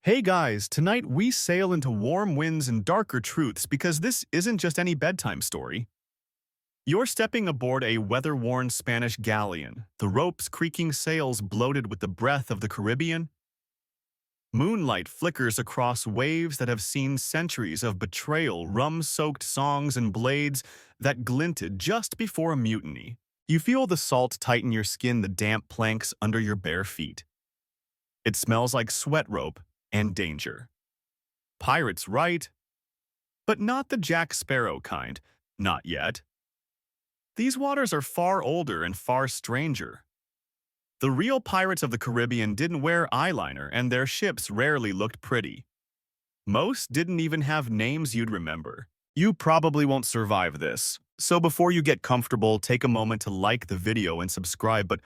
Hey guys, tonight we sail into warm winds and darker truths because this isn't just any bedtime story. You're stepping aboard a weather-worn Spanish galleon, the ropes creaking sails bloated with the breath of the Caribbean. Moonlight flickers across waves that have seen centuries of betrayal, rum-soaked songs and blades that glinted just before a mutiny. You feel the salt tighten your skin, the damp planks under your bare feet. It smells like sweat rope and danger. Pirates, right? But not the Jack Sparrow kind. Not yet. These waters are far older and far stranger. The real pirates of the Caribbean didn't wear eyeliner, and their ships rarely looked pretty. Most didn't even have names you'd remember. You probably won't survive this, so before you get comfortable, take a moment to like the video and subscribe, but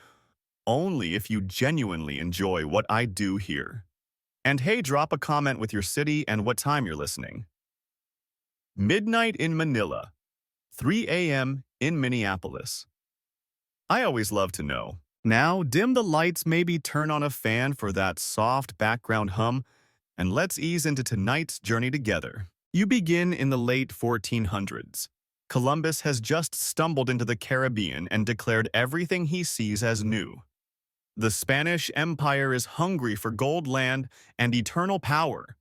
only if you genuinely enjoy what I do here. And hey, drop a comment with your city and what time you're listening. Midnight in Manila, 3 a.m. in Minneapolis. I always love to know. Now, dim the lights, maybe turn on a fan for that soft background hum, and let's ease into tonight's journey together. You begin in the late 1400s. Columbus has just stumbled into the Caribbean and declared everything he sees as new. The Spanish Empire is hungry for gold, land, and eternal power.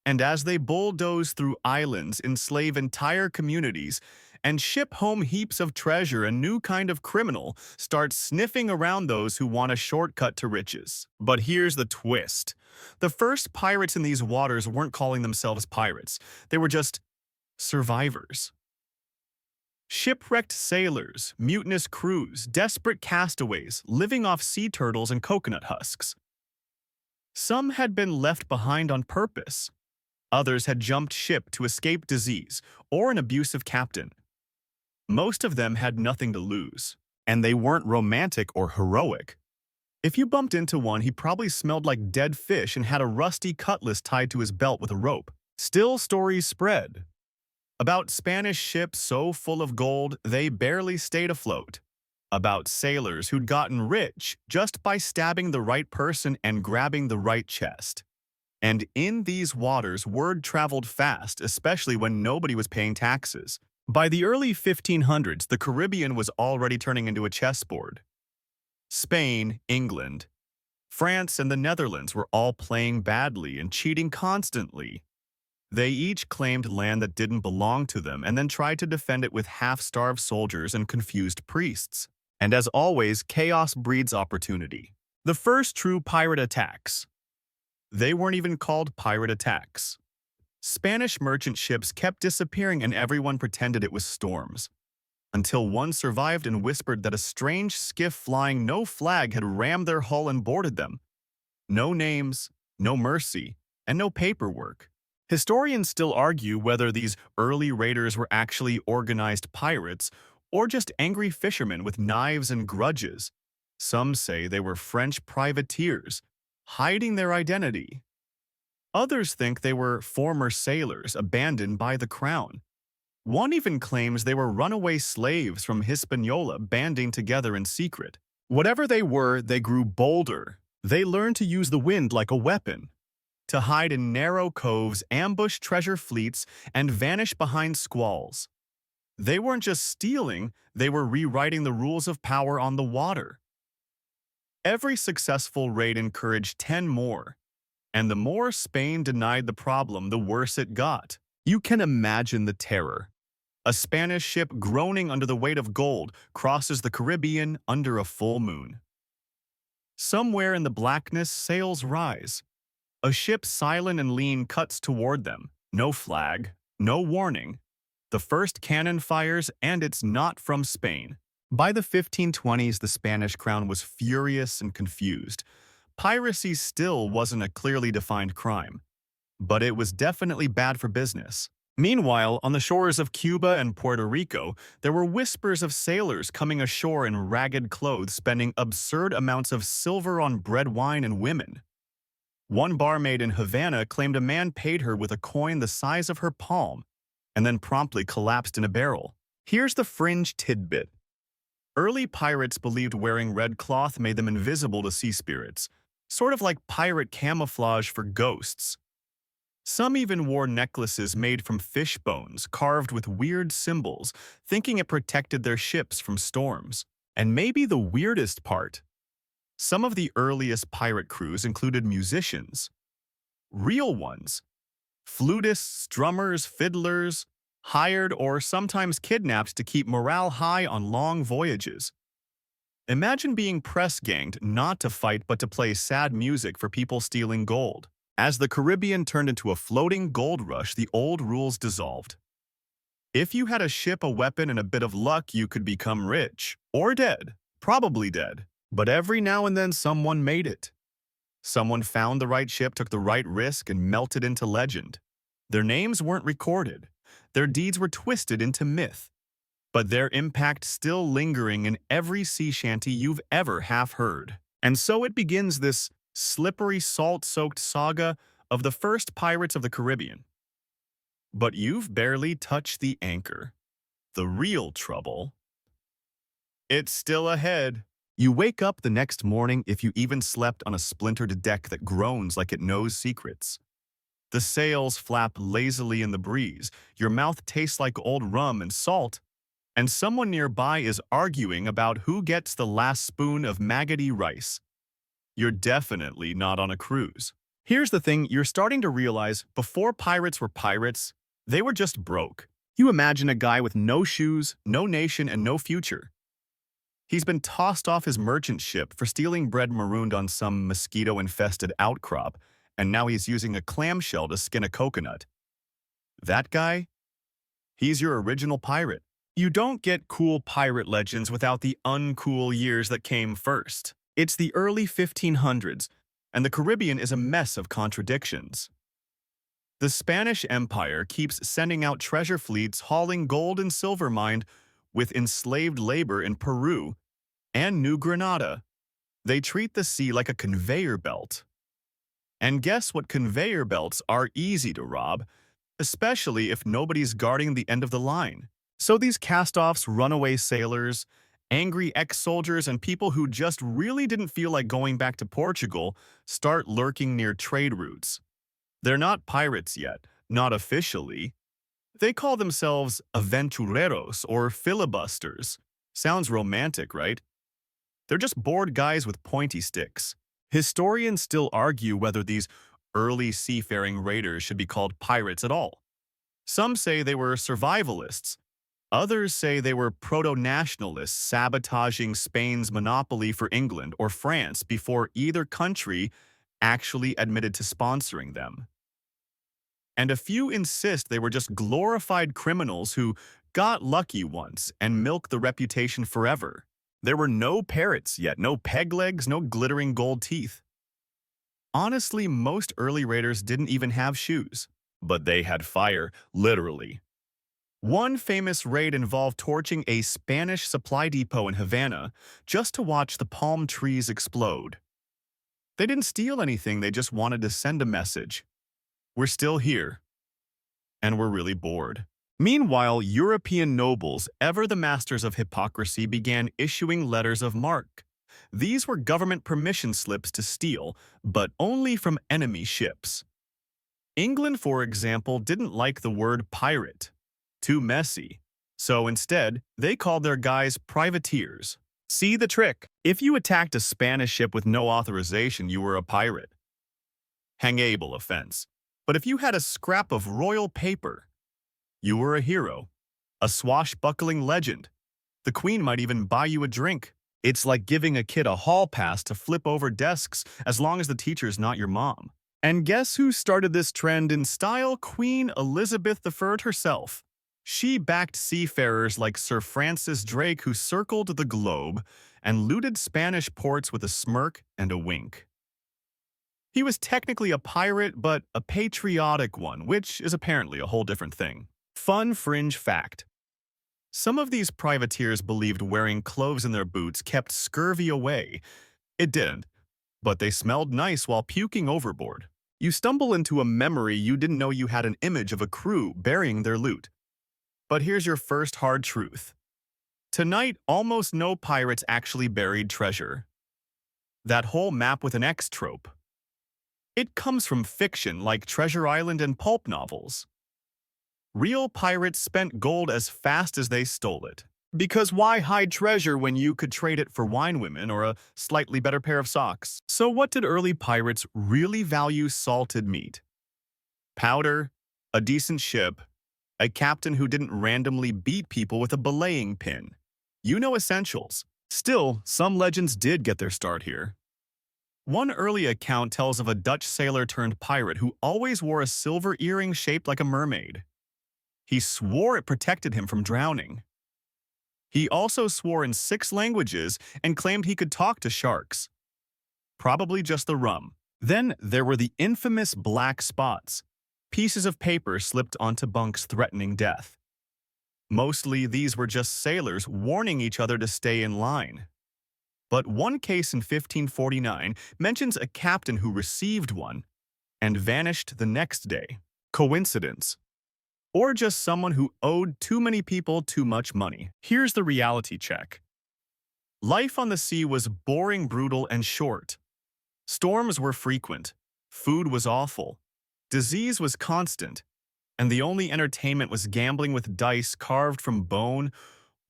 And as they bulldoze through islands, enslave entire communities, and ship home heaps of treasure, a new kind of criminal starts sniffing around those who want a shortcut to riches. But here's the twist. The first pirates in these waters weren't calling themselves pirates. They were just survivors. Shipwrecked sailors, mutinous crews, desperate castaways living off sea turtles and coconut husks. Some had been left behind on purpose. Others had jumped ship to escape disease or an abusive captain. Most of them had nothing to lose, and they weren't romantic or heroic. If you bumped into one, he probably smelled like dead fish and had a rusty cutlass tied to his belt with a rope. Still, stories spread about Spanish ships so full of gold they barely stayed afloat. About sailors who'd gotten rich just by stabbing the right person and grabbing the right chest. And in these waters, word traveled fast, especially when nobody was paying taxes. By the early 1500s, the Caribbean was already turning into a chessboard. Spain, England, France, and the Netherlands were all playing badly and cheating constantly. They each claimed land that didn't belong to them and then tried to defend it with half-starved soldiers and confused priests. And as always, chaos breeds opportunity. The first true pirate attacks. They weren't even called pirate attacks. Spanish merchant ships kept disappearing and everyone pretended it was storms. Until one survived and whispered that a strange skiff flying no flag had rammed their hull and boarded them. No names, no mercy, and no paperwork. Historians still argue whether these early raiders were actually organized pirates or just angry fishermen with knives and grudges. Some say they were French privateers, hiding their identity. Others think they were former sailors abandoned by the crown. One even claims they were runaway slaves from Hispaniola banding together in secret. Whatever they were, they grew bolder. They learned to use the wind like a weapon, to hide in narrow coves, ambush treasure fleets, and vanish behind squalls. They weren't just stealing, they were rewriting the rules of power on the water. Every successful raid encouraged 10 more. And the more Spain denied the problem, the worse it got. You can imagine the terror. A Spanish ship groaning under the weight of gold crosses the Caribbean under a full moon. Somewhere in the blackness, sails rise. A ship silent and lean cuts toward them. No flag, no warning. The first cannon fires, and it's not from Spain. By the 1520s, the Spanish crown was furious and confused. Piracy still wasn't a clearly defined crime, but it was definitely bad for business. Meanwhile, on the shores of Cuba and Puerto Rico, there were whispers of sailors coming ashore in ragged clothes spending absurd amounts of silver on bread, wine, and women. One barmaid in Havana claimed a man paid her with a coin the size of her palm and then promptly collapsed in a barrel. Here's the fringe tidbit. Early pirates believed wearing red cloth made them invisible to sea spirits. sort of like pirate camouflage for ghosts. Some even wore necklaces made from fish bones carved with weird symbols, thinking it protected their ships from storms. And maybe the weirdest part, some of the earliest pirate crews included musicians, real ones, flutists, drummers, fiddlers, hired or sometimes kidnapped to keep morale high on long voyages. Imagine being press-ganged not to fight but to play sad music for people stealing gold. As the Caribbean turned into a floating gold rush, the old rules dissolved. If you had a ship, a weapon, and a bit of luck, you could become rich. Or dead. Probably dead. But every now and then someone made it. Someone found the right ship, took the right risk, and melted into legend. Their names weren't recorded. Their deeds were twisted into myth. But their impact still lingering in every sea shanty you've ever half heard. And so it begins this slippery, salt-soaked saga of the first pirates of the Caribbean. But you've barely touched the anchor. The real trouble, it's still ahead. You wake up the next morning, if you even slept, on a splintered deck that groans like it knows secrets. The sails flap lazily in the breeze, your mouth tastes like old rum and salt, and someone nearby is arguing about who gets the last spoon of maggoty rice. You're definitely not on a cruise. Here's the thing, you're starting to realize, before pirates were pirates, they were just broke. You imagine a guy with no shoes, no nation, and no future. He's been tossed off his merchant ship for stealing bread marooned on some mosquito-infested outcrop, and now he's using a clamshell to skin a coconut. That guy? He's your original pirate. You don't get cool pirate legends without the uncool years that came first. It's the early 1500s, and the Caribbean is a mess of contradictions. The Spanish Empire keeps sending out treasure fleets hauling gold and silver mined with enslaved labor in Peru and New Granada. They treat the sea like a conveyor belt. And guess what? Conveyor belts are easy to rob, especially if nobody's guarding the end of the line. So these cast-offs, runaway sailors, angry ex-soldiers, and people who just really didn't feel like going back to Portugal start lurking near trade routes. They're not pirates yet, not officially. They call themselves aventureros or filibusters. Sounds romantic, right? They're just bored guys with pointy sticks. Historians still argue whether these early seafaring raiders should be called pirates at all. Some say they were survivalists. Others say they were proto-nationalists sabotaging Spain's monopoly for England or France before either country actually admitted to sponsoring them. And a few insist they were just glorified criminals who got lucky once and milked the reputation forever. There were no parrots yet, no peg legs, no glittering gold teeth. Honestly, most early raiders didn't even have shoes, but they had fire, literally. One famous raid involved torching a Spanish supply depot in Havana just to watch the palm trees explode. They didn't steal anything, they just wanted to send a message. We're still here, and we're really bored. Meanwhile, European nobles, ever the masters of hypocrisy, began issuing letters of marque. These were government permission slips to steal, but only from enemy ships. England, for example, didn't like the word pirate. Too messy. So instead, they called their guys privateers. See the trick? If you attacked a Spanish ship with no authorization, you were a pirate. Hangable offense. But if you had a scrap of royal paper, you were a hero, a swashbuckling legend. The queen might even buy you a drink. It's like giving a kid a hall pass to flip over desks as long as the teacher's not your mom. And guess who started this trend in style? Queen Elizabeth I herself. She backed seafarers like Sir Francis Drake, who circled the globe and looted Spanish ports with a smirk and a wink. He was technically a pirate, but a patriotic one, which is apparently a whole different thing. Fun fringe fact. Some of these privateers believed wearing cloves in their boots kept scurvy away. It didn't, but they smelled nice while puking overboard. You stumble into a memory you didn't know you had an image of a crew burying their loot. But here's your first hard truth. Tonight, almost no pirates actually buried treasure. That whole map with an X trope. It comes from fiction like Treasure Island and pulp novels. Real pirates spent gold as fast as they stole it. Because why hide treasure when you could trade it for wine women or a slightly better pair of socks? So what did early pirates really value? Salted meat, powder, a decent ship, a captain who didn't randomly beat people with a belaying pin. You know, essentials. Still, some legends did get their start here. One early account tells of a Dutch sailor turned pirate who always wore a silver earring shaped like a mermaid. He swore it protected him from drowning. He also swore in 6 languages and claimed he could talk to sharks. Probably just the rum. Then there were the infamous black spots, pieces of paper slipped onto bunks threatening death. Mostly these were just sailors warning each other to stay in line. But one case in 1549 mentions a captain who received one and vanished the next day. Coincidence? Or just someone who owed too many people too much money? Here's the reality check. Life on the sea was boring, brutal, and short. Storms were frequent, food was awful, disease was constant, and the only entertainment was gambling with dice carved from bone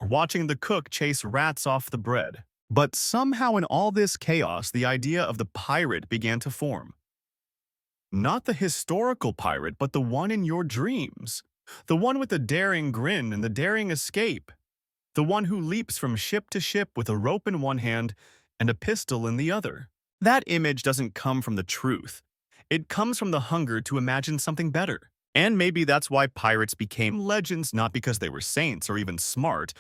or watching the cook chase rats off the bread. But somehow in all this chaos, the idea of the pirate began to form. Not the historical pirate, but the one in your dreams. The one with the daring grin and the daring escape. The one who leaps from ship to ship with a rope in one hand and a pistol in the other. That image doesn't come from the truth. It comes from the hunger to imagine something better. And maybe that's why pirates became legends, not because they were saints or even smart,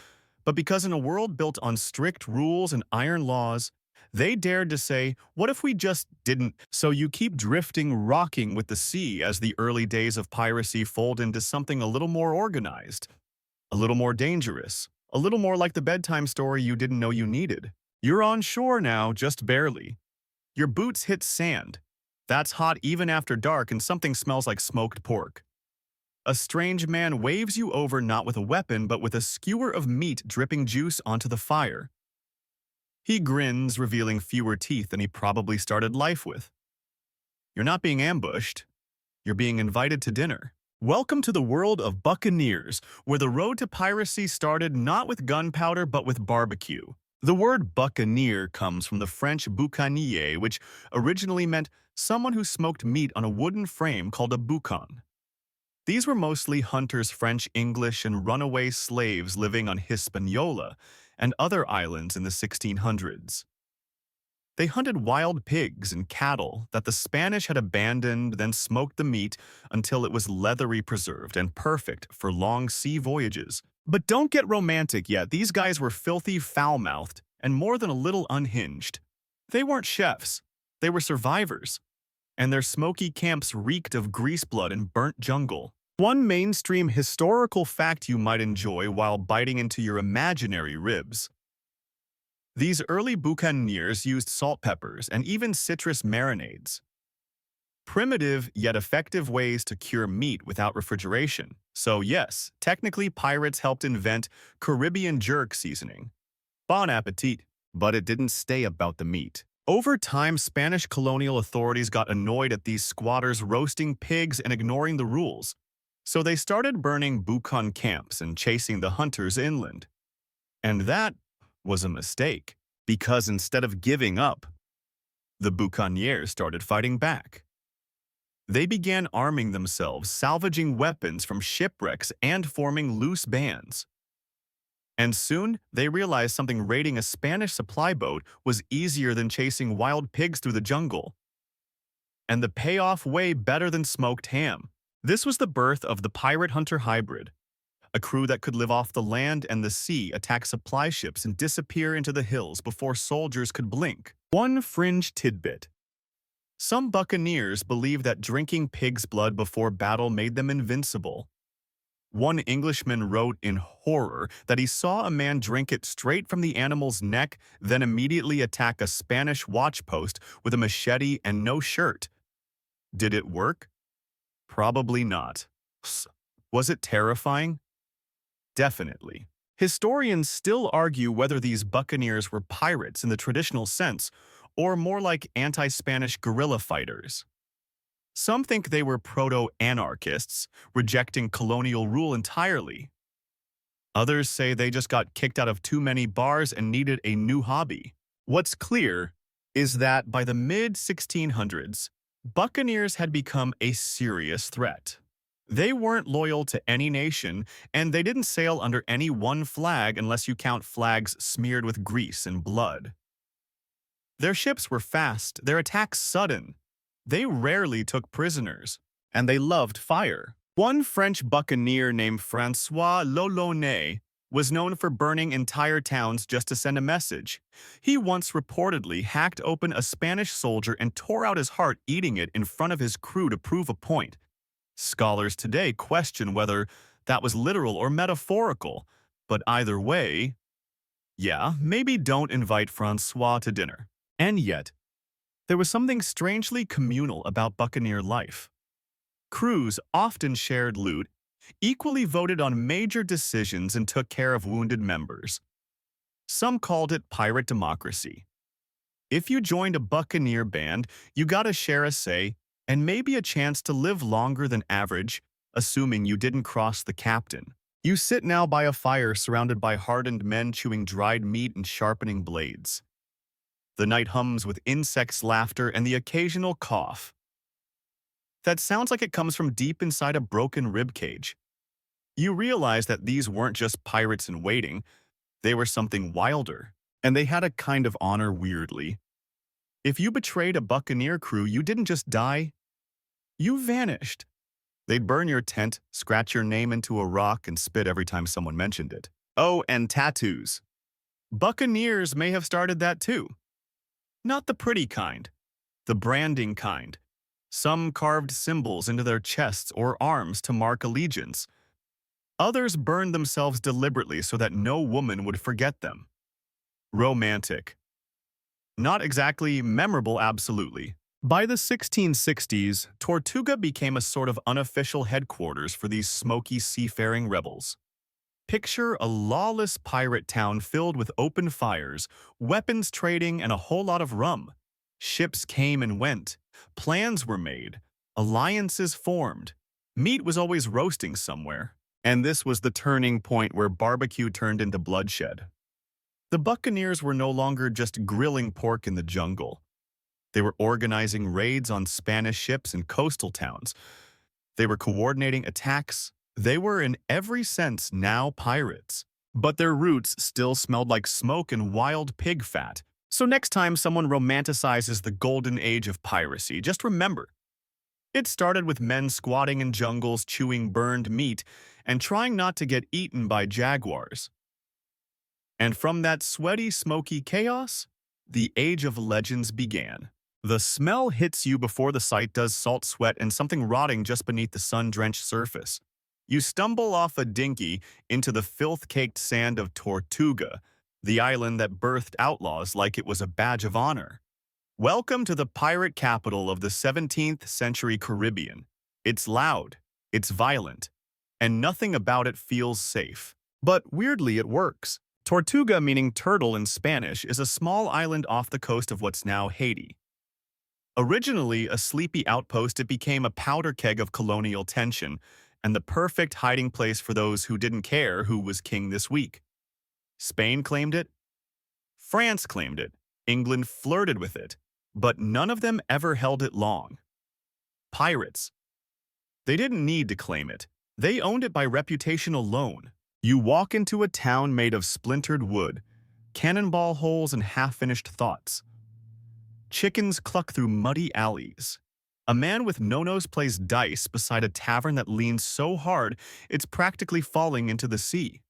but because in a world built on strict rules and iron laws, they dared to say, what if we just didn't? So you keep drifting, rocking with the sea as the early days of piracy fold into something a little more organized, a little more dangerous, a little more like the bedtime story you didn't know you needed. You're on shore now, just barely. Your boots hit sand. That's hot even after dark, and something smells like smoked pork. A strange man waves you over not with a weapon, but with a skewer of meat dripping juice onto the fire. He grins, revealing fewer teeth than he probably started life with. You're not being ambushed. You're being invited to dinner. Welcome to the world of buccaneers, where the road to piracy started not with gunpowder but with barbecue. The word buccaneer comes from the French boucanier, which originally meant someone who smoked meat on a wooden frame called a boucan. These were mostly hunters, French, English, and runaway slaves living on Hispaniola and other islands in the 1600s. They hunted wild pigs and cattle that the Spanish had abandoned, then smoked the meat until it was leathery preserved and perfect for long sea voyages. But don't get romantic yet. These guys were filthy, foul-mouthed, and more than a little unhinged. They weren't chefs. They were survivors. And their smoky camps reeked of grease blood and burnt jungle. One mainstream historical fact you might enjoy while biting into your imaginary ribs. These early buccaneers used salt peppers and even citrus marinades. Primitive yet effective ways to cure meat without refrigeration. So yes, technically pirates helped invent Caribbean jerk seasoning. Bon appetit. But it didn't stay about the meat. Over time, Spanish colonial authorities got annoyed at these squatters roasting pigs and ignoring the rules. So they started burning boucan camps and chasing the hunters inland. And that was a mistake, because instead of giving up, the buccaneers started fighting back. They began arming themselves, salvaging weapons from shipwrecks, and forming loose bands. And soon, they realized something: raiding a Spanish supply boat was easier than chasing wild pigs through the jungle. And the payoff way better than smoked ham. This was the birth of the pirate-hunter hybrid, a crew that could live off the land and the sea, attack supply ships, and disappear into the hills before soldiers could blink. One fringe tidbit. Some buccaneers believed that drinking pig's blood before battle made them invincible. One Englishman wrote in horror that he saw a man drink it straight from the animal's neck, then immediately attack a Spanish watchpost with a machete and no shirt. Did it work? Probably not. Was it terrifying? Definitely. Historians still argue whether these buccaneers were pirates in the traditional sense, or more like anti-Spanish guerrilla fighters. Some think they were proto-anarchists, rejecting colonial rule entirely. Others say they just got kicked out of too many bars and needed a new hobby. What's clear is that by the mid-1600s, buccaneers had become a serious threat. They weren't loyal to any nation, and they didn't sail under any one flag unless you count flags smeared with grease and blood. Their ships were fast, their attacks sudden. They rarely took prisoners, and they loved fire. One French buccaneer named François l'Olonnais was known for burning entire towns just to send a message. He once reportedly hacked open a Spanish soldier and tore out his heart eating it in front of his crew to prove a point. Scholars today question whether that was literal or metaphorical, but either way, yeah, maybe don't invite François to dinner. And yet, there was something strangely communal about buccaneer life. Crews often shared loot, equally voted on major decisions, and took care of wounded members. Some called it pirate democracy. If you joined a buccaneer band, you got to share a say and maybe a chance to live longer than average, assuming you didn't cross the captain. You sit now by a fire surrounded by hardened men chewing dried meat and sharpening blades. The night hums with insects' laughter and the occasional cough. That sounds like it comes from deep inside a broken ribcage. You realize that these weren't just pirates in waiting, they were something wilder, and they had a kind of honor weirdly. If you betrayed a buccaneer crew, you didn't just die, you vanished. They'd burn your tent, scratch your name into a rock, and spit every time someone mentioned it. Oh, and tattoos. Buccaneers may have started that too. Not the pretty kind, the branding kind. Some carved symbols into their chests or arms to mark allegiance. Others burned themselves deliberately so that no woman would forget them. Romantic. Not exactly memorable, absolutely. By the 1660s, Tortuga became a sort of unofficial headquarters for these smoky seafaring rebels. Picture a lawless pirate town filled with open fires, weapons trading, and a whole lot of rum. Ships came and went. Plans were made. Alliances formed. Meat was always roasting somewhere. And this was the turning point where barbecue turned into bloodshed. The buccaneers were no longer just grilling pork in the jungle. They were organizing raids on Spanish ships and coastal towns. They were coordinating attacks. They were, in every sense, now pirates. But their roots still smelled like smoke and wild pig fat. So next time someone romanticizes the golden age of piracy, just remember, it started with men squatting in jungles, chewing burned meat, and trying not to get eaten by jaguars. And from that sweaty, smoky chaos, the age of legends began. The smell hits you before the sight does, salt sweat and something rotting just beneath the sun-drenched surface. You stumble off a dinghy into the filth-caked sand of Tortuga, the island that birthed outlaws like it was a badge of honor. Welcome to the pirate capital of the 17th century Caribbean. It's loud, it's violent, and nothing about it feels safe. But weirdly, it works. Tortuga, meaning turtle in Spanish, is a small island off the coast of what's now Haiti. Originally a sleepy outpost, it became a powder keg of colonial tension and the perfect hiding place for those who didn't care who was king this week. Spain claimed it. France claimed it. England flirted with it. But none of them ever held it long. Pirates. They didn't need to claim it. They owned it by reputation alone. You walk into a town made of splintered wood, cannonball holes, and half-finished thoughts. Chickens cluck through muddy alleys. A man with no-nose plays dice beside a tavern that leans so hard it's practically falling into the sea.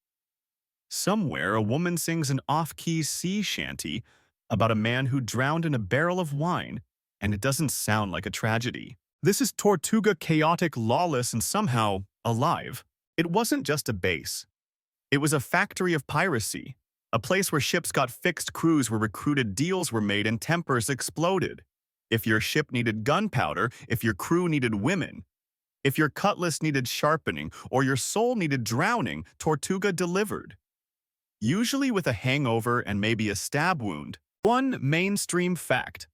Somewhere, a woman sings an off-key sea shanty about a man who drowned in a barrel of wine, and it doesn't sound like a tragedy. This is Tortuga, chaotic, lawless, and somehow alive. It wasn't just a base. It was a factory of piracy, a place where ships got fixed, crews were recruited, deals were made, and tempers exploded. If your ship needed gunpowder, if your crew needed women, if your cutlass needed sharpening, or your soul needed drowning, Tortuga delivered. Usually with a hangover and maybe a stab wound, One mainstream fact: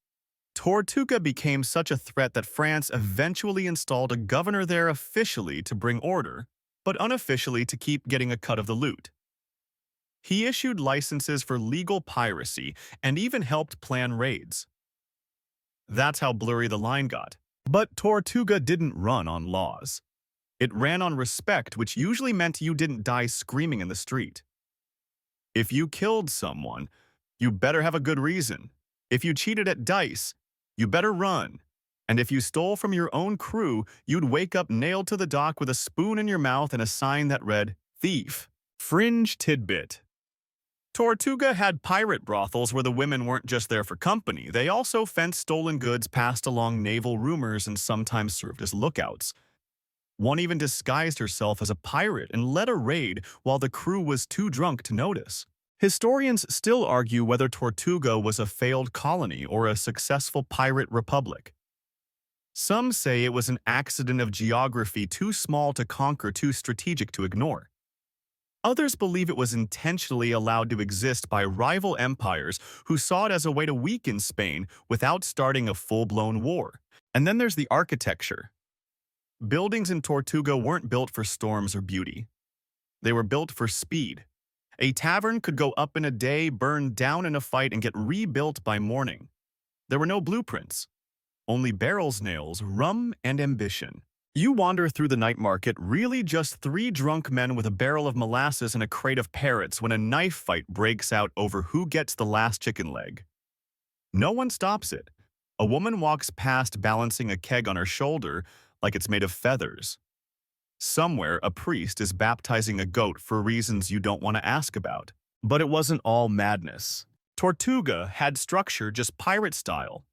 Tortuga became such a threat that France eventually installed a governor there officially to bring order, but unofficially to keep getting a cut of the loot. He issued licenses for legal piracy and even helped plan raids. That's how blurry the line got. But Tortuga didn't run on laws. It ran on respect, which usually meant you didn't die screaming in the street. If you killed someone, you better have a good reason. If you cheated at dice, you better run. And if you stole from your own crew, you'd wake up nailed to the dock with a spoon in your mouth and a sign that read, "Thief." Fringe tidbit: Tortuga had pirate brothels where the women weren't just there for company. They also fenced stolen goods, passed along naval rumors, and sometimes served as lookouts. One even disguised herself as a pirate and led a raid while the crew was too drunk to notice. Historians still argue whether Tortuga was a failed colony or a successful pirate republic. Some say it was an accident of geography, too small to conquer, too strategic to ignore. Others believe it was intentionally allowed to exist by rival empires who saw it as a way to weaken Spain without starting a full-blown war. And then there's the architecture. Buildings in Tortuga weren't built for storms or beauty. They were built for speed. A tavern could go up in a day, burn down in a fight, and get rebuilt by morning. There were no blueprints, only barrels, nails, rum, and ambition. You wander through the night market, really just three drunk men with a barrel of molasses and a crate of parrots, when a knife fight breaks out over who gets the last chicken leg. No one stops it. A woman walks past balancing a keg on her shoulder like it's made of feathers. Somewhere, a priest is baptizing a goat for reasons you don't want to ask about. But it wasn't all madness. Tortuga had structure, just pirate style.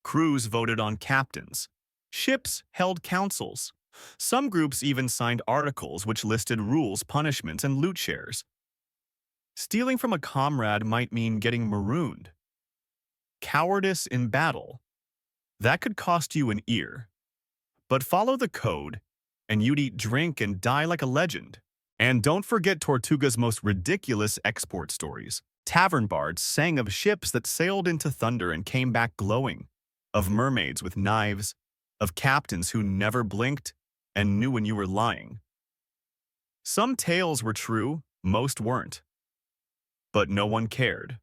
Crews voted on captains. Ships held councils. Some groups even signed articles which listed rules, punishments, and loot shares. Stealing from a comrade might mean getting marooned. Cowardice in battle. That could cost you an ear. But follow the code, and you'd eat, drink, and die like a legend. And don't forget Tortuga's most ridiculous export stories. Tavern bards sang of ships that sailed into thunder and came back glowing, of mermaids with knives, of captains who never blinked and knew when you were lying. Some tales were true, most weren't. But no one cared.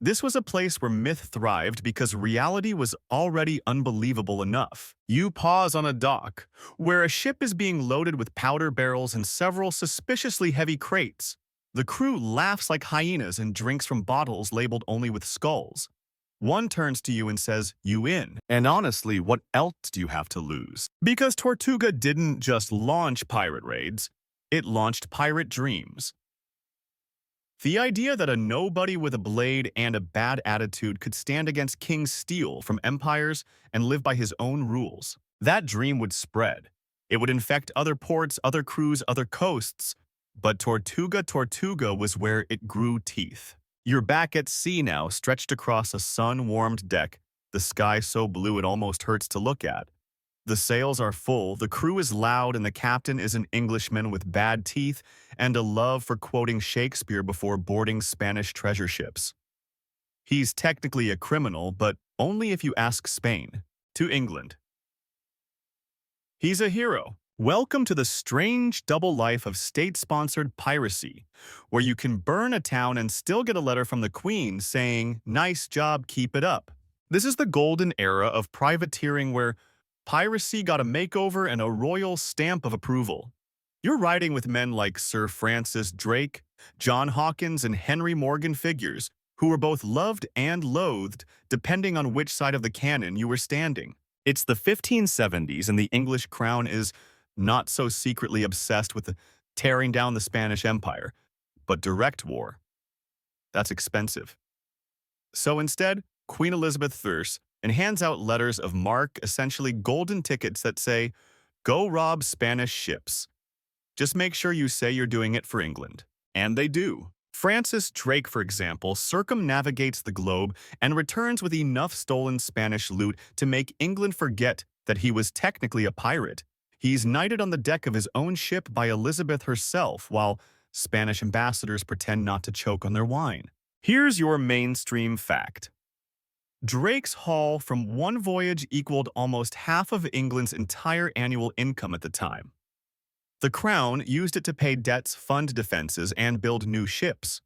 This was a place where myth thrived because reality was already unbelievable enough. You pause on a dock, where a ship is being loaded with powder barrels and several suspiciously heavy crates. The crew laughs like hyenas and drinks from bottles labeled only with skulls. One turns to you and says, "You in?" And honestly, what else do you have to lose? Because Tortuga didn't just launch pirate raids, it launched pirate dreams. The idea that a nobody with a blade and a bad attitude could stand against kings, steal from empires, and live by his own rules. That dream would spread. It would infect other ports, other crews, other coasts. But Tortuga was where it grew teeth. You're back at sea now, stretched across a sun-warmed deck, the sky so blue it almost hurts to look at. The sails are full, the crew is loud, and the captain is an Englishman with bad teeth and a love for quoting Shakespeare before boarding Spanish treasure ships. He's technically a criminal, but only if you ask Spain. To England. He's a hero. Welcome to the strange double life of state-sponsored piracy, where you can burn a town and still get a letter from the Queen saying, "Nice job, keep it up." This is the golden era of privateering where piracy got a makeover and a royal stamp of approval. You're riding with men like Sir Francis Drake, John Hawkins, and Henry Morgan, figures who were both loved and loathed depending on which side of the cannon you were standing. It's the 1570s, and the English crown is not so secretly obsessed with tearing down the Spanish Empire, but direct war. That's expensive. So instead, Queen Elizabeth thirsts and hands out letters of marque, essentially golden tickets that say, "Go rob Spanish ships. Just make sure you say you're doing it for England." And they do. Francis Drake, for example, circumnavigates the globe and returns with enough stolen Spanish loot to make England forget that he was technically a pirate. He's knighted on the deck of his own ship by Elizabeth herself, while Spanish ambassadors pretend not to choke on their wine. Here's your mainstream fact. Drake's haul from one voyage equaled almost half of England's entire annual income at the time. The Crown used it to pay debts, fund defenses, and build new ships.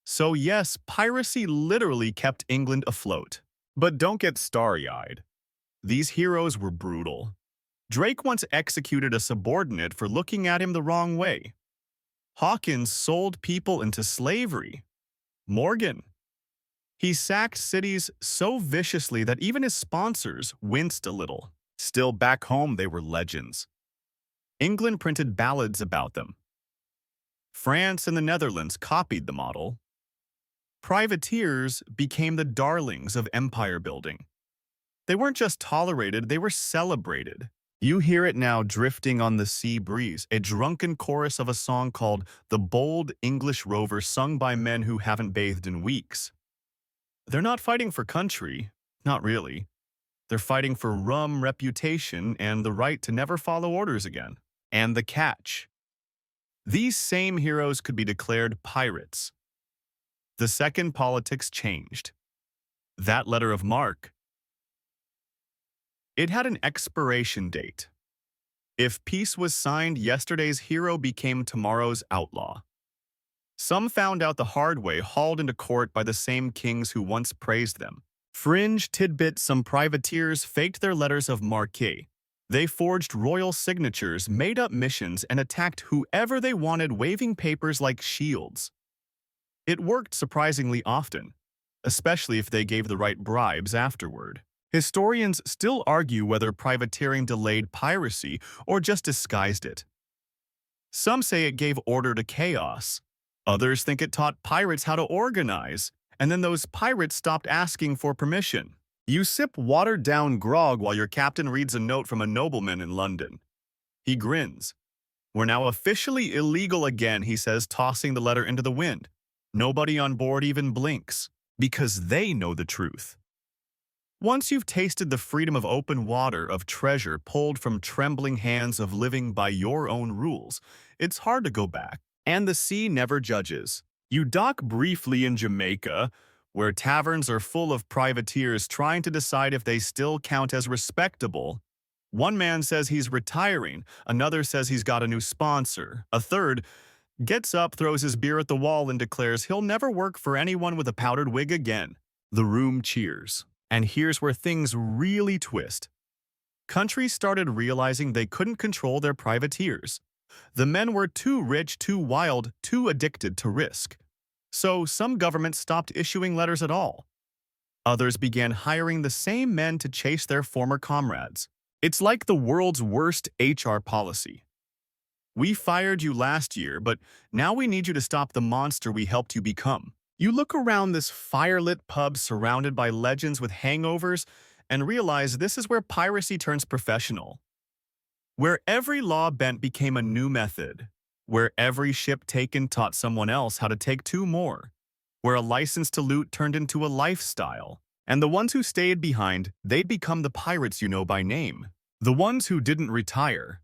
So yes, piracy literally kept England afloat. But don't get starry-eyed. These heroes were brutal. Drake once executed a subordinate for looking at him the wrong way. Hawkins sold people into slavery. Morgan. He sacked cities so viciously that even his sponsors winced a little. Still, back home, they were legends. England printed ballads about them. France and the Netherlands copied the model. Privateers became the darlings of empire building. They weren't just tolerated, they were celebrated. You hear it now drifting on the sea breeze, a drunken chorus of a song called The Bold English Rover sung by men who haven't bathed in weeks. They're not fighting for country, not really. They're fighting for rum, reputation, and the right to never follow orders again. And the catch. These same heroes could be declared pirates. The second politics changed. That letter of marque. It had an expiration date. If peace was signed, yesterday's hero became tomorrow's outlaw. Some found out the hard way, hauled into court by the same kings who once praised them. Fringe tidbit: some privateers faked their letters of marque. They forged royal signatures, made up missions, and attacked whoever they wanted, waving papers like shields. It worked surprisingly often, especially if they gave the right bribes afterward. Historians still argue whether privateering delayed piracy or just disguised it. Some say it gave order to chaos. Others think it taught pirates how to organize, and then those pirates stopped asking for permission. You sip watered-down grog while your captain reads a note from a nobleman in London. He grins. "We're now officially illegal again," he says, tossing the letter into the wind. Nobody on board even blinks, because they know the truth. Once you've tasted the freedom of open water, of treasure pulled from trembling hands, of living by your own rules, it's hard to go back. And the sea never judges. You dock briefly in Jamaica, where taverns are full of privateers trying to decide if they still count as respectable. One man says he's retiring, another says he's got a new sponsor, a third gets up, throws his beer at the wall, and declares he'll never work for anyone with a powdered wig again. The room cheers. And here's where things really twist. Countries started realizing they couldn't control their privateers. The men were too rich, too wild, too addicted to risk. So some governments stopped issuing letters at all. Others began hiring the same men to chase their former comrades. It's like the world's worst HR policy. We fired you last year, but now we need you to stop the monster we helped you become. You look around this firelit pub surrounded by legends with hangovers and realize this is where piracy turns professional. Where every law bent became a new method. Where every ship taken taught someone else how to take two more. Where a license to loot turned into a lifestyle. And the ones who stayed behind, they'd become the pirates you know by name. The ones who didn't retire.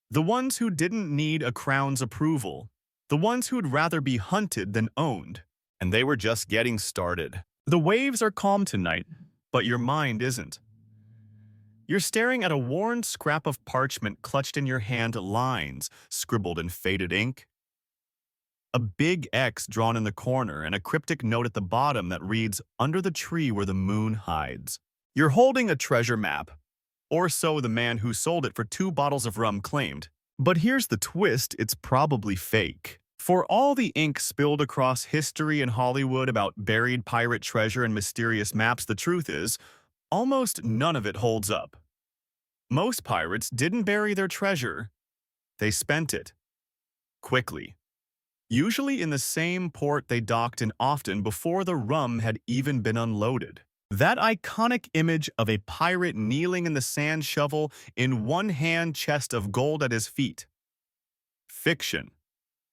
The ones who didn't need a crown's approval. The ones who'd rather be hunted than owned. And they were just getting started. The waves are calm tonight, but your mind isn't. You're staring at a worn scrap of parchment clutched in your hand, lines scribbled in faded ink. A big X drawn in the corner and a cryptic note at the bottom that reads, "Under the tree where the moon hides." You're holding a treasure map, or so the man who sold it for 2 bottles of rum claimed. But here's the twist: it's probably fake. For all the ink spilled across history and Hollywood about buried pirate treasure and mysterious maps, the truth is, almost none of it holds up. Most pirates didn't bury their treasure. They spent it. Quickly. Usually in the same port they docked in, often before the rum had even been unloaded. That iconic image of a pirate kneeling in the sand, shovel in one hand, chest of gold at his feet. Fiction.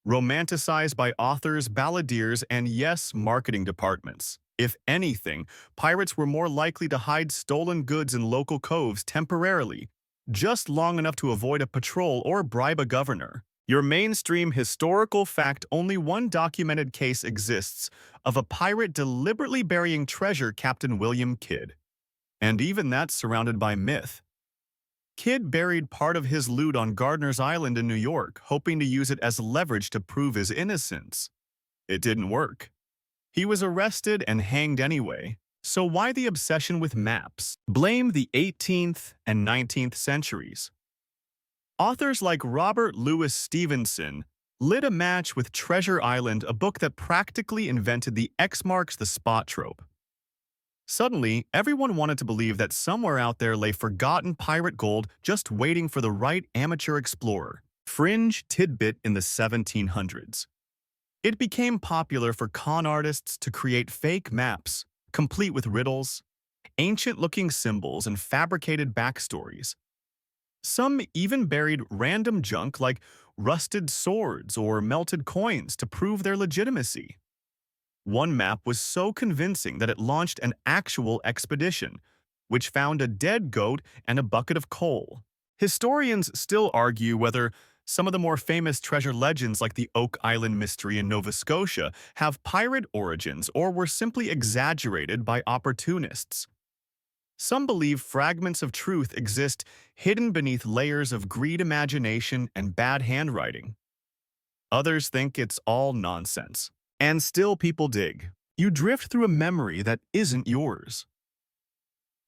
Romanticized by authors, balladeers, and yes, marketing departments. If anything, pirates were more likely to hide stolen goods in local coves temporarily, just long enough to avoid a patrol or bribe a governor. Your mainstream historical fact, only one documented case exists of a pirate deliberately burying treasure, Captain William Kidd. And even that's surrounded by myth. Kidd buried part of his loot on Gardiner's Island in New York, hoping to use it as leverage to prove his innocence. It didn't work. He was arrested and hanged anyway. So why the obsession with maps? Blame the 18th and 19th centuries. Authors like Robert Louis Stevenson lit a match with Treasure Island, a book that practically invented the X marks the spot trope. Suddenly, everyone wanted to believe that somewhere out there lay forgotten pirate gold just waiting for the right amateur explorer. Fringe tidbit in the 1700s. It became popular for con artists to create fake maps, complete with riddles, ancient-looking symbols, and fabricated backstories. Some even buried random junk like rusted swords or melted coins to prove their legitimacy. One map was so convincing that it launched an actual expedition, which found a dead goat and a bucket of coal. Historians still argue whether some of the more famous treasure legends like the Oak Island Mystery in Nova Scotia have pirate origins or were simply exaggerated by opportunists. Some believe fragments of truth exist hidden beneath layers of greed, imagination, and bad handwriting. Others think it's all nonsense. And still people dig. You drift through a memory that isn't yours.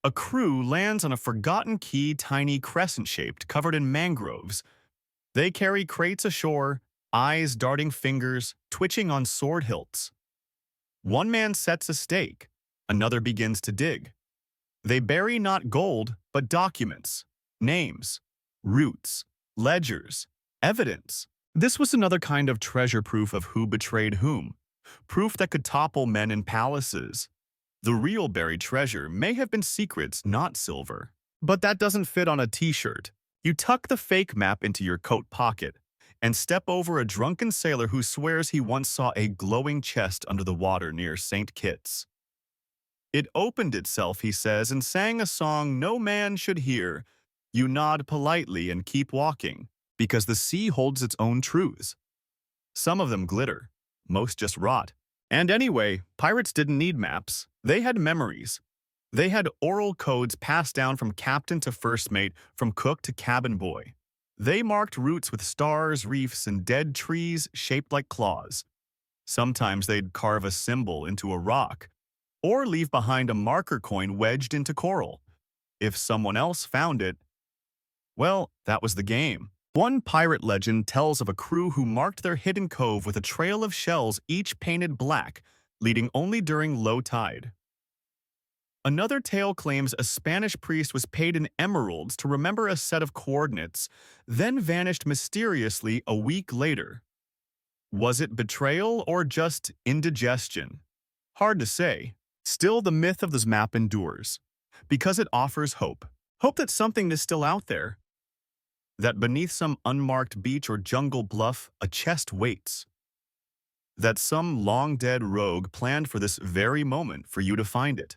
A crew lands on a forgotten key, tiny crescent-shaped, covered in mangroves. They carry crates ashore, eyes darting fingers, twitching on sword hilts. One man sets a stake, another begins to dig. They bury not gold, but documents, names, routes, ledgers, evidence. This was another kind of treasure proof of who betrayed whom. Proof that could topple men in palaces. The real buried treasure may have been secrets, not silver. But that doesn't fit on a t-shirt. You tuck the fake map into your coat pocket and step over a drunken sailor who swears he once saw a glowing chest under the water near St. Kitts. It opened itself, he says, and sang a song no man should hear. You nod politely and keep walking, because the sea holds its own truths. Some of them glitter, most just rot. And anyway, pirates didn't need maps. They had memories. They had oral codes passed down from captain to first mate, from cook to cabin boy. They marked routes with stars, reefs, and dead trees shaped like claws. Sometimes they'd carve a symbol into a rock, or leave behind a marker coin wedged into coral. If someone else found it, well, that was the game. One pirate legend tells of a crew who marked their hidden cove with a trail of shells, each painted black, leading only during low tide. Another tale claims a Spanish priest was paid in emeralds to remember a set of coordinates, then vanished mysteriously a week later. Was it betrayal or just indigestion? Hard to say. Still, the myth of this map endures, because it offers hope. Hope that something is still out there. That beneath some unmarked beach or jungle bluff, a chest waits. That some long-dead rogue planned for this very moment for you to find it.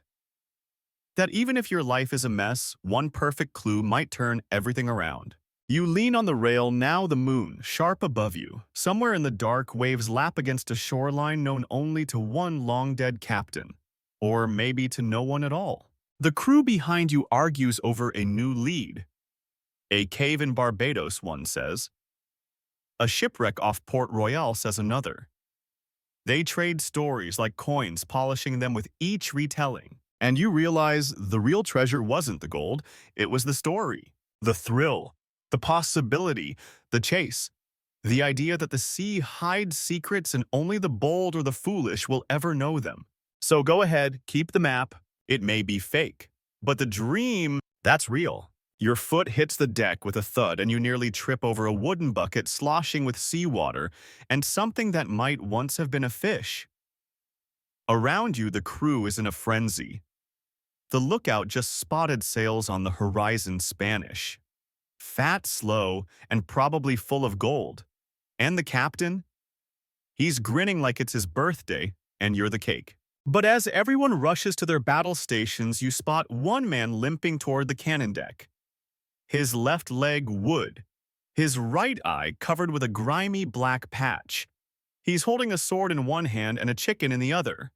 That even if your life is a mess, one perfect clue might turn everything around. You lean on the rail, now the moon, sharp above you. Somewhere in the dark, waves lap against a shoreline known only to one long-dead captain. Or maybe to no one at all. The crew behind you argues over a new lead. A cave in Barbados, one says. A shipwreck off Port Royal, says another. They trade stories like coins, polishing them with each retelling. And you realize the real treasure wasn't the gold, it was the story, the thrill, the possibility, the chase. The idea that the sea hides secrets and only the bold or the foolish will ever know them. So go ahead, keep the map. It may be fake, but the dream, that's real. Your foot hits the deck with a thud and you nearly trip over a wooden bucket sloshing with seawater and something that might once have been a fish. Around you, the crew is in a frenzy. The lookout just spotted sails on the horizon, Spanish. Fat, slow, and probably full of gold. And the captain? He's grinning like it's his birthday, and you're the cake. But as everyone rushes to their battle stations, you spot one man limping toward the cannon deck. His left leg wood, his right eye covered with a grimy black patch. He's holding a sword in one hand and a chicken in the other.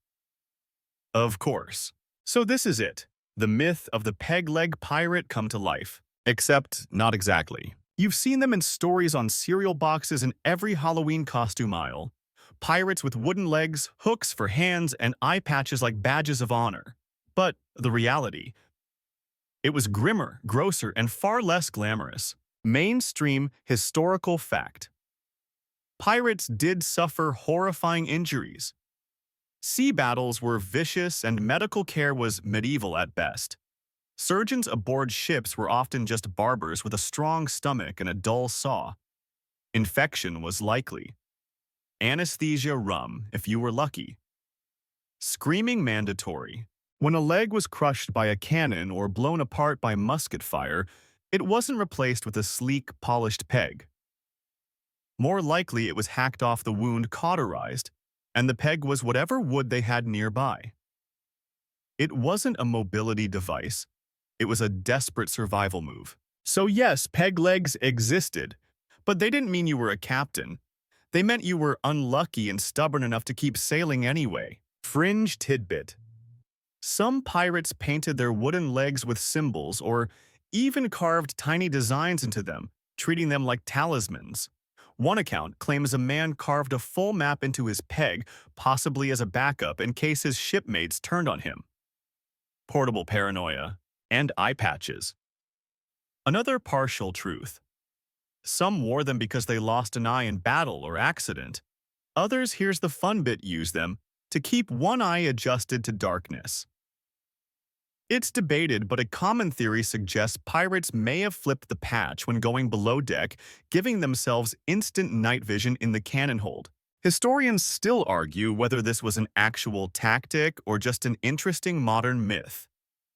Of course. So this is it. The myth of the peg-leg pirate come to life. Except, not exactly. You've seen them in stories on cereal boxes in every Halloween costume aisle. Pirates with wooden legs, hooks for hands, and eye patches like badges of honor. But the reality, it was grimmer, grosser, and far less glamorous. Mainstream historical fact. Pirates did suffer horrifying injuries. Sea battles were vicious and medical care was medieval at best. Surgeons aboard ships were often just barbers with a strong stomach and a dull saw. Infection was likely. Anesthesia rum, if you were lucky. Screaming mandatory. When a leg was crushed by a cannon or blown apart by musket fire, it wasn't replaced with a sleek, polished peg. More likely it was hacked off the wound cauterized, and the peg was whatever wood they had nearby. It wasn't a mobility device. It was a desperate survival move. So yes, peg legs existed, but they didn't mean you were a captain. They meant you were unlucky and stubborn enough to keep sailing anyway. Fringe tidbit. Some pirates painted their wooden legs with symbols or even carved tiny designs into them, treating them like talismans. One account claims a man carved a full map into his peg, possibly as a backup in case his shipmates turned on him. Portable paranoia. And eye patches. Another partial truth. Some wore them because they lost an eye in battle or accident. Others, here's the fun bit, use them to keep one eye adjusted to darkness. It's debated, but a common theory suggests pirates may have flipped the patch when going below deck, giving themselves instant night vision in the cannon hold. Historians still argue whether this was an actual tactic or just an interesting modern myth.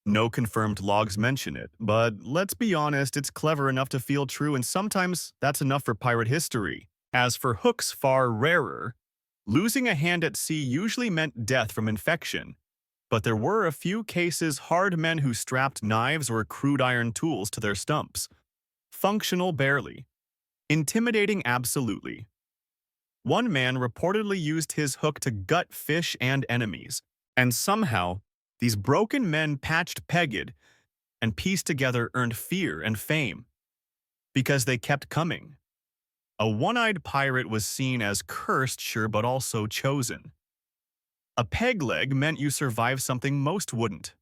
No confirmed logs mention it, but let's be honest, it's clever enough to feel true, and sometimes that's enough for pirate history. As for hooks, far rarer. Losing a hand at sea usually meant death from infection, but there were a few cases hard men who strapped knives or crude iron tools to their stumps. Functional barely. Intimidating absolutely. One man reportedly used his hook to gut fish and enemies, and somehow, these broken men patched pegged and pieced together earned fear and fame because they kept coming. A one-eyed pirate was seen as cursed, sure, but also chosen. A peg leg meant you survived something most wouldn't.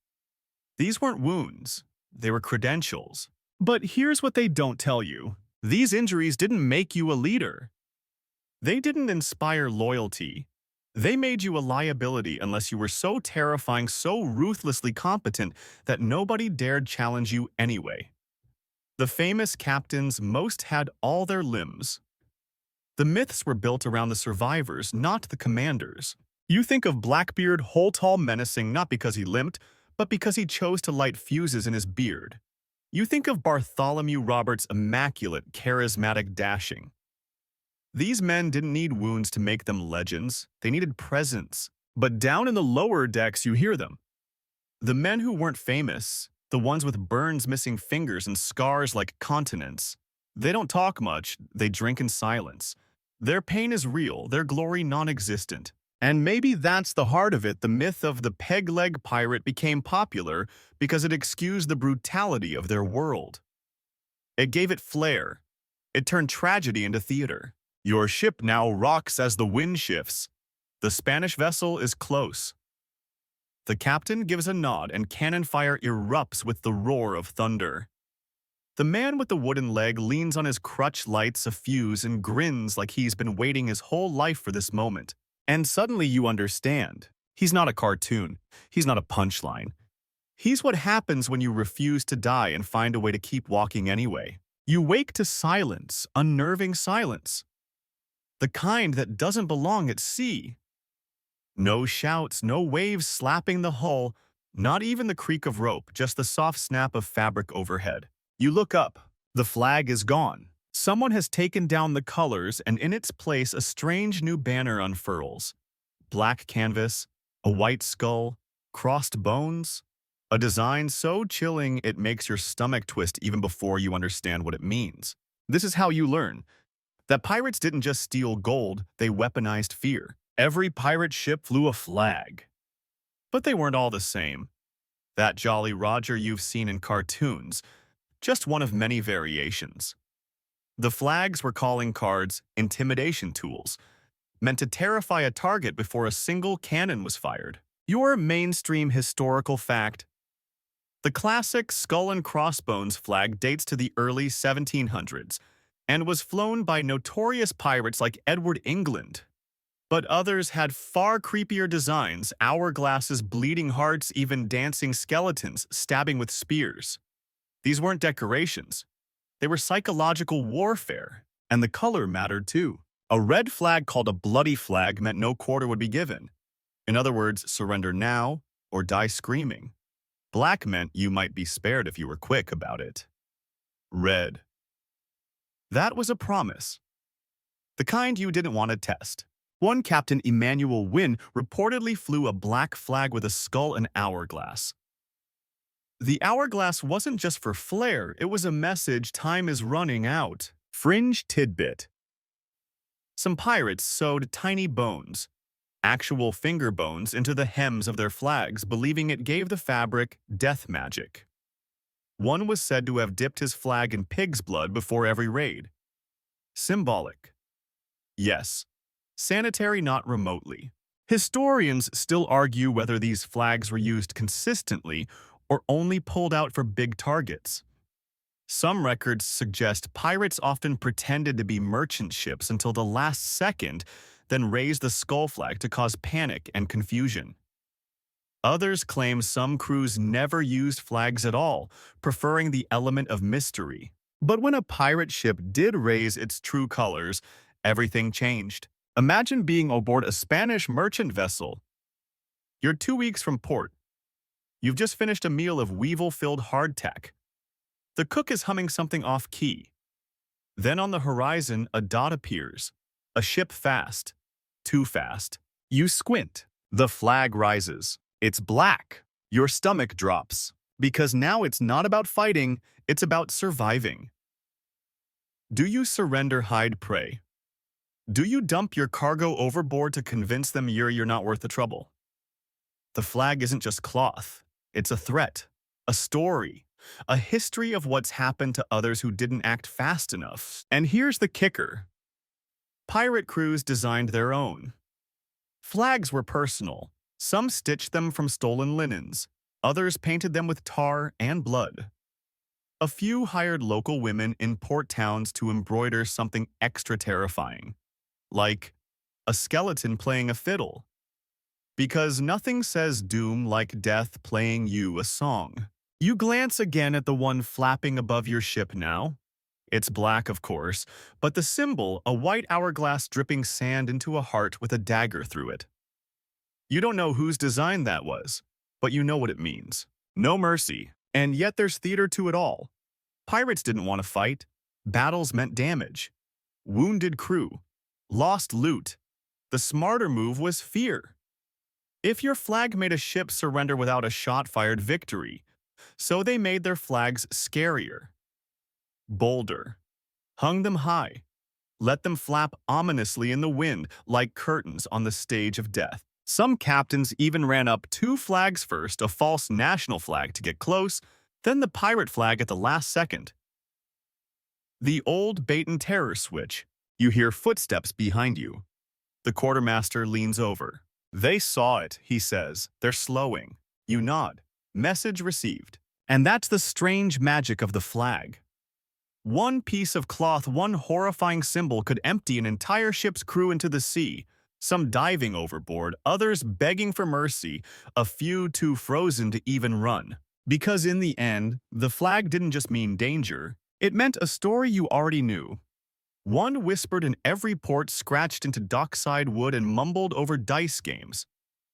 These weren't wounds, they were credentials. But here's what they don't tell you. These injuries didn't make you a leader. They didn't inspire loyalty. They made you a liability unless you were so terrifying, so ruthlessly competent that nobody dared challenge you anyway. The famous captains most had all their limbs. The myths were built around the survivors, not the commanders. You think of Blackbeard, whole tall menacing not because he limped, but because he chose to light fuses in his beard. You think of Bartholomew Roberts' immaculate, charismatic dashing. These men didn't need wounds to make them legends, they needed presence. But down in the lower decks you hear them. The men who weren't famous, the ones with burns missing fingers and scars like continents. They don't talk much, they drink in silence. Their pain is real, their glory non-existent. And maybe that's the heart of it. The myth of the peg-leg pirate became popular because it excused the brutality of their world. It gave it flair. It turned tragedy into theater. Your ship now rocks as the wind shifts. The Spanish vessel is close. The captain gives a nod and cannon fire erupts with the roar of thunder. The man with the wooden leg leans on his crutch, lights a fuse, and grins like he's been waiting his whole life for this moment. And suddenly you understand. He's not a cartoon. He's not a punchline. He's what happens when you refuse to die and find a way to keep walking anyway. You wake to silence, unnerving silence. The kind that doesn't belong at sea. No shouts, no waves slapping the hull, not even the creak of rope, just the soft snap of fabric overhead. You look up. The flag is gone. Someone has taken down the colors, and in its place a strange new banner unfurls. Black canvas, a white skull, crossed bones, a design so chilling it makes your stomach twist even before you understand what it means. This is how you learn that pirates didn't just steal gold, they weaponized fear. Every pirate ship flew a flag. But they weren't all the same. That Jolly Roger you've seen in cartoons, just one of many variations. The flags were calling cards, intimidation tools, meant to terrify a target before a single cannon was fired. Your mainstream historical fact: the classic skull and crossbones flag dates to the early 1700s and was flown by notorious pirates like Edward England. But others had far creepier designs: hourglasses, bleeding hearts, even dancing skeletons stabbing with spears. These weren't decorations. They were psychological warfare, and the color mattered too. A red flag called a bloody flag meant no quarter would be given. In other words, surrender now or die screaming. Black meant you might be spared if you were quick about it. Red. That was a promise. The kind you didn't want to test. One Captain Emmanuel Wynne reportedly flew a black flag with a skull and hourglass. The hourglass wasn't just for flair, it was a message: time is running out. Fringe tidbit. Some pirates sewed tiny bones, actual finger bones, into the hems of their flags, believing it gave the fabric death magic. One was said to have dipped his flag in pig's blood before every raid. Symbolic. Yes. Sanitary, not remotely. Historians still argue whether these flags were used consistently or only pulled out for big targets. Some records suggest pirates often pretended to be merchant ships until the last second, then raised the skull flag to cause panic and confusion. Others claim some crews never used flags at all, preferring the element of mystery. But when a pirate ship did raise its true colors, everything changed. Imagine being aboard a Spanish merchant vessel. You're 2 weeks from port. You've just finished a meal of weevil-filled hardtack. The cook is humming something off-key. Then on the horizon, a dot appears. A ship fast. Too fast. You squint. The flag rises. It's black. Your stomach drops. Because now it's not about fighting, it's about surviving. Do you surrender, hide, pray? Do you dump your cargo overboard to convince them you're not worth the trouble? The flag isn't just cloth. It's a threat, a story, a history of what's happened to others who didn't act fast enough. And here's the kicker. Pirate crews designed their own. Flags were personal. Some stitched them from stolen linens. Others painted them with tar and blood. A few hired local women in port towns to embroider something extra terrifying, like a skeleton playing a fiddle. Because nothing says doom like death playing you a song. You glance again at the one flapping above your ship now. It's black, of course, but the symbol, a white hourglass dripping sand into a heart with a dagger through it. You don't know whose design that was, but you know what it means. No mercy. And yet there's theater to it all. Pirates didn't want to fight. Battles meant damage. Wounded crew. Lost loot. The smarter move was fear. If your flag made a ship surrender without a shot fired, victory. So they made their flags scarier. Bolder. Hung them high. Let them flap ominously in the wind like curtains on the stage of death. Some captains even ran up 2 flags first, a false national flag to get close, then the pirate flag at the last second. The old bait and terror switch. You hear footsteps behind you. The quartermaster leans over. They saw it, he says. They're slowing. You nod. Message received. And that's the strange magic of the flag. One piece of cloth, one horrifying symbol could empty an entire ship's crew into the sea, some diving overboard, others begging for mercy, a few too frozen to even run. Because in the end, the flag didn't just mean danger, it meant a story you already knew. One whispered in every port, scratched into dockside wood and mumbled over dice games.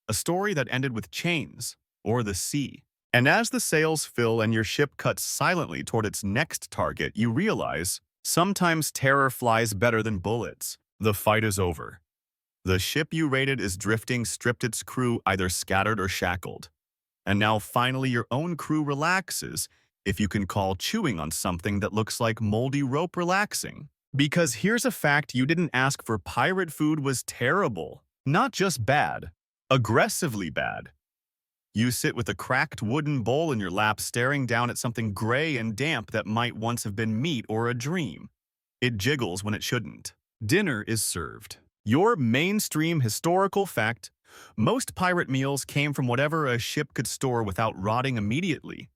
A story that ended with chains, or the sea. And as the sails fill and your ship cuts silently toward its next target, you realize sometimes terror flies better than bullets. The fight is over. The ship you raided is drifting, stripped, its crew either scattered or shackled. And now finally your own crew relaxes. if you can call chewing on something that looks like moldy rope relaxing. Because here's a fact you didn't ask for: pirate food was terrible. Not just bad, aggressively bad. You sit with a cracked wooden bowl in your lap staring down at something gray and damp that might once have been meat or a dream. It jiggles when it shouldn't. Dinner is served. Your mainstream historical fact: most pirate meals came from whatever a ship could store without rotting immediately.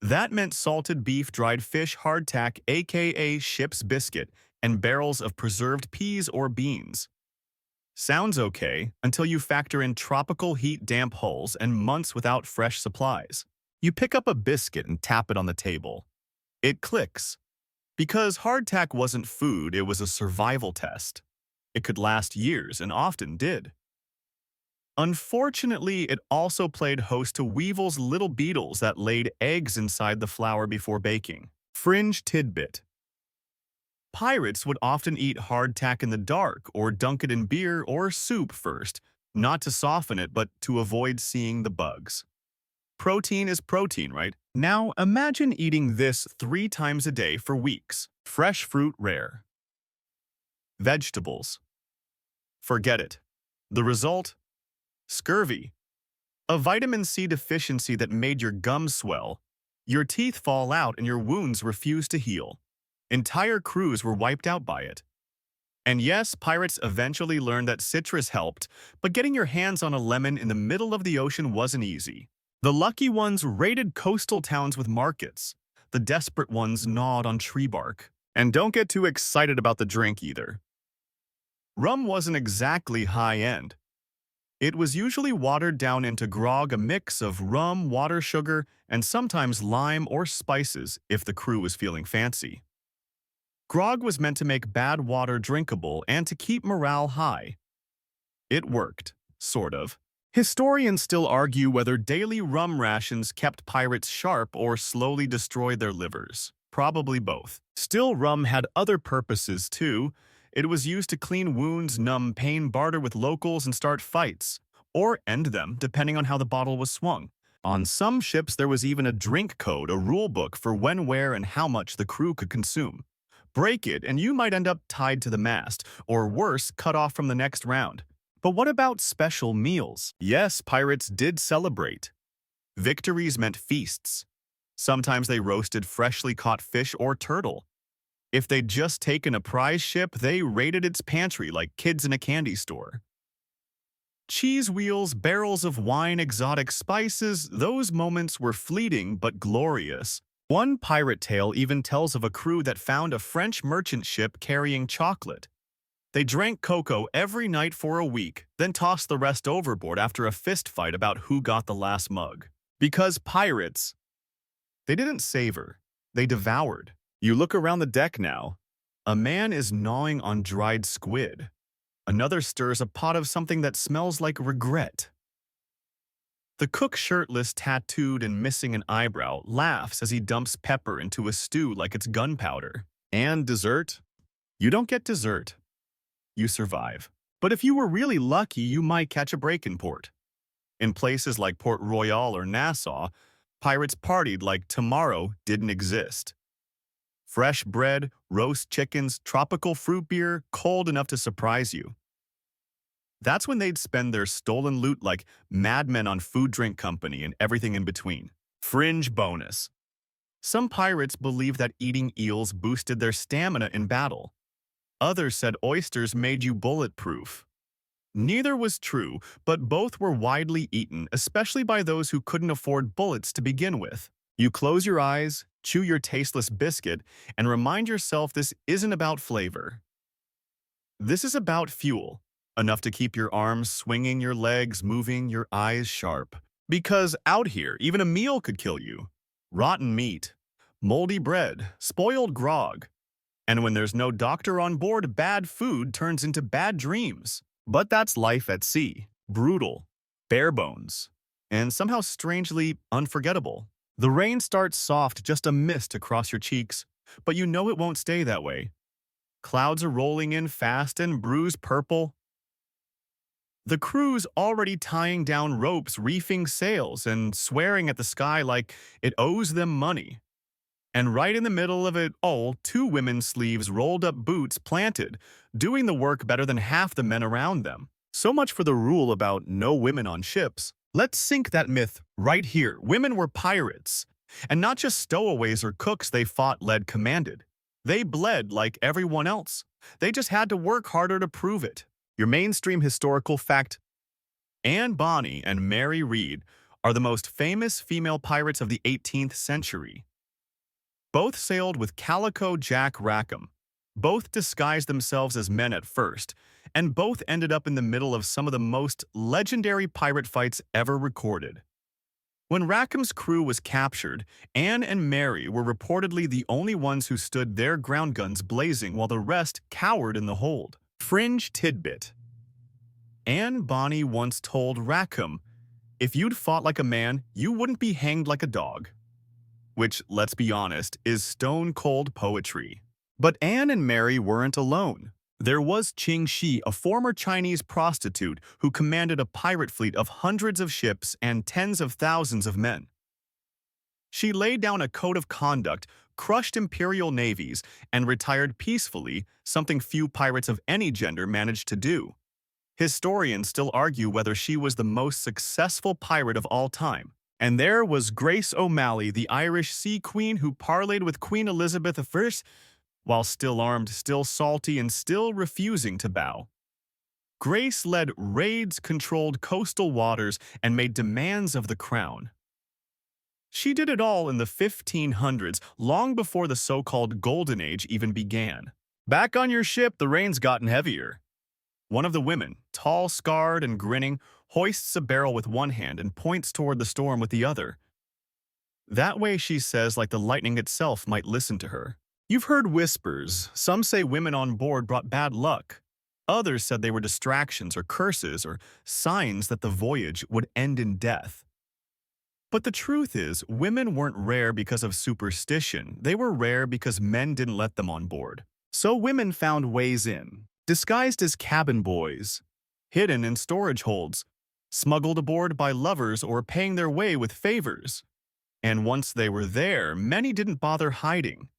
That meant salted beef, dried fish, hardtack, aka ship's biscuit, and barrels of preserved peas or beans. Sounds okay until you factor in tropical heat, damp hulls, and months without fresh supplies. You pick up a biscuit and tap it on the table. It clicks. Because hardtack wasn't food, it was a survival test. It could last years and often did. Unfortunately, it also played host to Weevil's little beetles that laid eggs inside the flour before baking. Fringe tidbit: pirates would often eat hardtack in the dark or dunk it in beer or soup first, not to soften it but to avoid seeing the bugs. Protein is protein, right? Now imagine eating this 3 times a day for weeks. Fresh fruit rare. Vegetables. Forget it. The result? Scurvy. A vitamin C deficiency that made your gums swell, your teeth fall out, and your wounds refuse to heal. Entire crews were wiped out by it. And yes, pirates eventually learned that citrus helped, but getting your hands on a lemon in the middle of the ocean wasn't easy. The lucky ones raided coastal towns with markets. The desperate ones gnawed on tree bark. And don't get too excited about the drink either. Rum wasn't exactly high-end. It was usually watered down into grog, a mix of rum, water, sugar, and sometimes lime or spices if the crew was feeling fancy. Grog was meant to make bad water drinkable and to keep morale high. It worked, sort of. Historians still argue whether daily rum rations kept pirates sharp or slowly destroyed their livers. Probably both. Still, rum had other purposes too. It was used to clean wounds, numb pain, barter with locals, and start fights. Or end them, depending on how the bottle was swung. On some ships, there was even a drink code, a rule book for when, where, and how much the crew could consume. Break it, and you might end up tied to the mast, or worse, cut off from the next round. But what about special meals? Yes, pirates did celebrate. Victories meant feasts. Sometimes they roasted freshly caught fish or turtle. If they'd just taken a prize ship, they raided its pantry like kids in a candy store. Cheese wheels, barrels of wine, exotic spices, those moments were fleeting but glorious. One pirate tale even tells of a crew that found a French merchant ship carrying chocolate. They drank cocoa every night for a week, then tossed the rest overboard after a fist fight about who got the last mug. Because pirates, they didn't savor, they devoured. You look around the deck now. A man is gnawing on dried squid. Another stirs a pot of something that smells like regret. The cook, shirtless, tattooed, and missing an eyebrow, laughs as he dumps pepper into a stew like it's gunpowder. And dessert? You don't get dessert. You survive. But if you were really lucky, you might catch a break in port. In places like Port Royal or Nassau, pirates partied like tomorrow didn't exist. Fresh bread, roast chickens, tropical fruit beer, cold enough to surprise you. That's when they'd spend their stolen loot like madmen on Food Drink Company and everything in between. Fringe bonus. Some pirates believed that eating eels boosted their stamina in battle. Others said oysters made you bulletproof. Neither was true, but both were widely eaten, especially by those who couldn't afford bullets to begin with. You close your eyes, chew your tasteless biscuit, and remind yourself this isn't about flavor. This is about fuel, enough to keep your arms swinging, your legs moving, your eyes sharp. Because out here, even a meal could kill you. Rotten meat, moldy bread, spoiled grog. And when there's no doctor on board, bad food turns into bad dreams. But that's life at sea. Brutal, bare bones, and somehow strangely unforgettable. The rain starts soft, just a mist across your cheeks, but you know it won't stay that way. Clouds are rolling in fast and bruised purple. The crew's already tying down ropes, reefing sails, and swearing at the sky like it owes them money. And right in the middle of it all, two women's sleeves rolled up boots planted, doing the work better than half the men around them. So much for the rule about no women on ships. Let's sink that myth right here. Women were pirates. And not just stowaways or cooks they fought, led, commanded. They bled like everyone else. They just had to work harder to prove it. Your mainstream historical fact: Anne Bonny and Mary Read are the most famous female pirates of the 18th century. Both sailed with Calico Jack Rackham. Both disguised themselves as men at first, and both ended up in the middle of some of the most legendary pirate fights ever recorded. When Rackham's crew was captured, Anne and Mary were reportedly the only ones who stood their ground guns blazing while the rest cowered in the hold. Fringe tidbit: Anne Bonny once told Rackham, "If you'd fought like a man, you wouldn't be hanged like a dog." Which, let's be honest, is stone-cold poetry. But Anne and Mary weren't alone. There was Qing Shi, a former Chinese prostitute who commanded a pirate fleet of hundreds of ships and tens of thousands of men. She laid down a code of conduct, crushed imperial navies, and retired peacefully, something few pirates of any gender managed to do. Historians still argue whether she was the most successful pirate of all time. And there was Grace O'Malley, the Irish sea queen who parlayed with Queen Elizabeth I, while still armed, still salty, and still refusing to bow. Grace led raids, controlled coastal waters, and made demands of the crown. She did it all in the 1500s, long before the so-called Golden Age even began. Back on your ship, the rain's gotten heavier. One of the women, tall, scarred, and grinning, hoists a barrel with one hand and points toward the storm with the other. That way, she says, like the lightning itself might listen to her. You've heard whispers. Some say women on board brought bad luck. Others said they were distractions or curses or signs that the voyage would end in death. But the truth is, women weren't rare because of superstition. They were rare because men didn't let them on board. So women found ways in, disguised as cabin boys, hidden in storage holds, smuggled aboard by lovers or paying their way with favors. And once they were there, many didn't bother hiding.